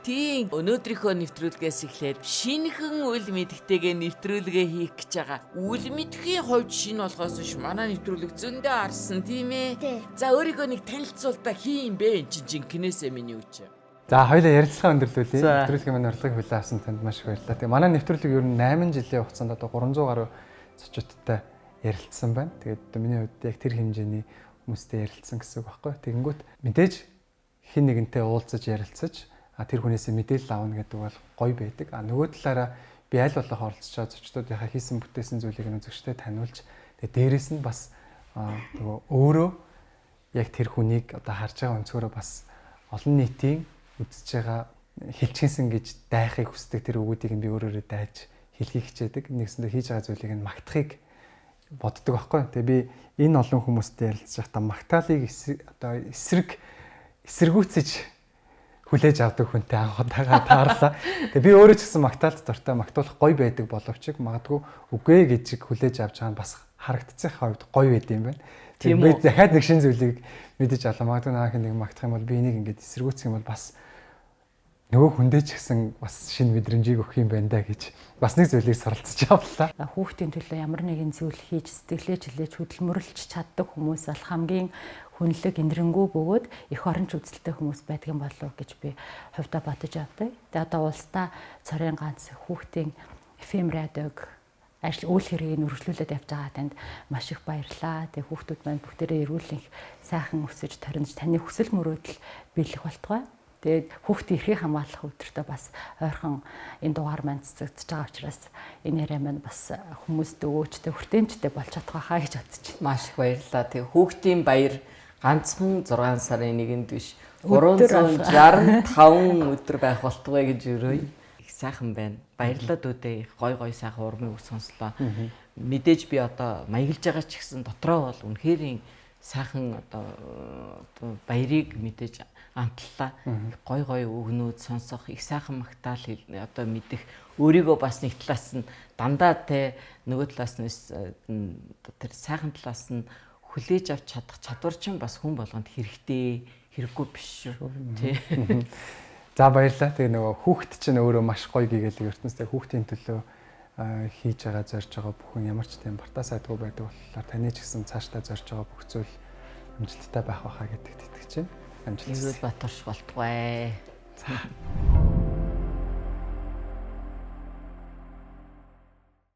Тийм өнөөдрийнхөө нэвтрүүлгээс эхлээд шинэхэн үл мэдхтэйгээ нэвтрүүлгээ хийх гэж байгаа. Үл мэдхийн хувьд шинэ болохоос биш манай нэвтрүүлэг зөндөө арсан тийм ээ. За өөрийгөө нэг танилцуулдаа хийм бэ эн чинь жинкнээсээ миний үуч. За хоёулаа ярилцлага өндөрлүүлье. Нэвтрүүлгийн маань урилгыг хүлээн авсан танд маш их баярлалаа. Тэгээ манай нэвтрүүлэг ер нь 8 жилийн хугацаанд одоо 300 гаруй зочдтой ярилцсан байна. Тэгээд миний хувьд яг тэр хэмжээний хүмүүстэй ярилцсан гэсэн үг байхгүй. Тэгэнгүүт мэдээж хэн нэгэнтэй уулзаж ярилцаж тэр хүнээсээ мэдээлэл авна гэдэг бол гоё байдаг. Нөгөө талаараа би аль болох оролцож байгаа зочдуудынхаа хийсэн бүтээсэн зүйлийг үзэгчтэй таниулж тэгээд дээрэс нь бас нөгөө өөрөө яг тэр хүнийг одоо харж байгаа өнцгөрөө бас олон нийтийн үзэж байгаа хэлчихсэн гэж дайхыг хүсдэг тэр өгүүдийг би өөрөөрөө дайж хэлхийг хичээдэг. Нэгсэндээ хийж байгаа зүйлийг нь магтахыг боддог байхгүй. Тэгээ би энэ олон хүмүүстэй ярилцж байхдаа магтаалыг одоо эсэргүүцэж хүлээж авдаг хүнтэй анх удаага таарлаа. Тэгээ би өөрөө ч гэсэн магтаалд дуртай магтуулах гоё байдаг боловч магадгүй үгүй гэж хүлээж авч байгаа нь бас харагдцсан хувьд гоё байд юм байна. Тийм би дахиад нэг шин зүйлийг мэдэж авлаа. Магадгүй наах нэг магтах юм бол би энийг ингэж эсэргүүцэх юм бол бас нөгөө хүндээ ч гэсэн бас шинэ мэдрэмжийг өгөх юм байна да гэж бас нэг зүйлийг суралцж авлаа. Хүүхдийн төлөө ямар нэгэн зүйл хийж сэтгэлээ жилээж хөдөлмөрлөж чаддаг хүмүүс бол хамгийн хүнлэг энэрэнгүү бөгөөд их оронч үзэлтэй хүмүүс байдаг юм болов гэж би хувьдаа бодож авдаг. Тэгээ одоо улсдаа цорын ганц хүүхдийн FM радиог үйл хэргийг үргэлжлүүлээд явж байгаа танд маш их баярлалаа. Тэгээ хүүхдүүд маань бүгдээрээ эрүүл их сайхан өсөж торинж таны хүсэл мөрөөдөл биелэх болтугай. Тэгээд хүүхдийн эрхийг хамгаалах өдөртөө бас ойрхон энэ дугаар маань цэцэгдэж байгаа учраас энэ яриа маань бас хүмүүст өвөөчтэй хүртээмжтэй болж чадах байхаа гэж бодож байна. Маш их баярлалаа. Тэгээ хүүхдийн баяр ганцхан 6 сарын 1-нд биш 365 өдөр байх болтугай гэж өрөөе. Их сайхан байна. Баярлалаа дүүдээ их гой сайхан урмын үг сонслоо. Мэдээж би одоо маяглаж байгаа ч гэсэн дотроо бол үнэхээр сайхан одоо баярыг мэдээж амтлаа. Гой өгнүүд сонсох, их сайхан магтаал одоо мэдэх, өөрийгөө бас нэг талаас нь дандаа те нөгөө талаас нь тэр сайхан талаас нь хүлээж авч чадах чадвар чинь бас хүн болгонд хэрэгтэй, хэрэггүй биш шүү. Тий. За баярлалаа. Тэгээ нөгөө хүүхэд чинь өөрөө маш гоё гэгээлэг ертөнцтэй хүүхдийн төлөө хийж байгаа зорж байгаа бүхэн ямар ч тийм бартаа сайдгүй байдаг болохоор таны ч гэсэн цаашдаа зорж байгаа бүх зүйл амжилттай байх байхаа гэдэгт итгэж байна. Амжилт. Эрүүл Батарш болтугай. За.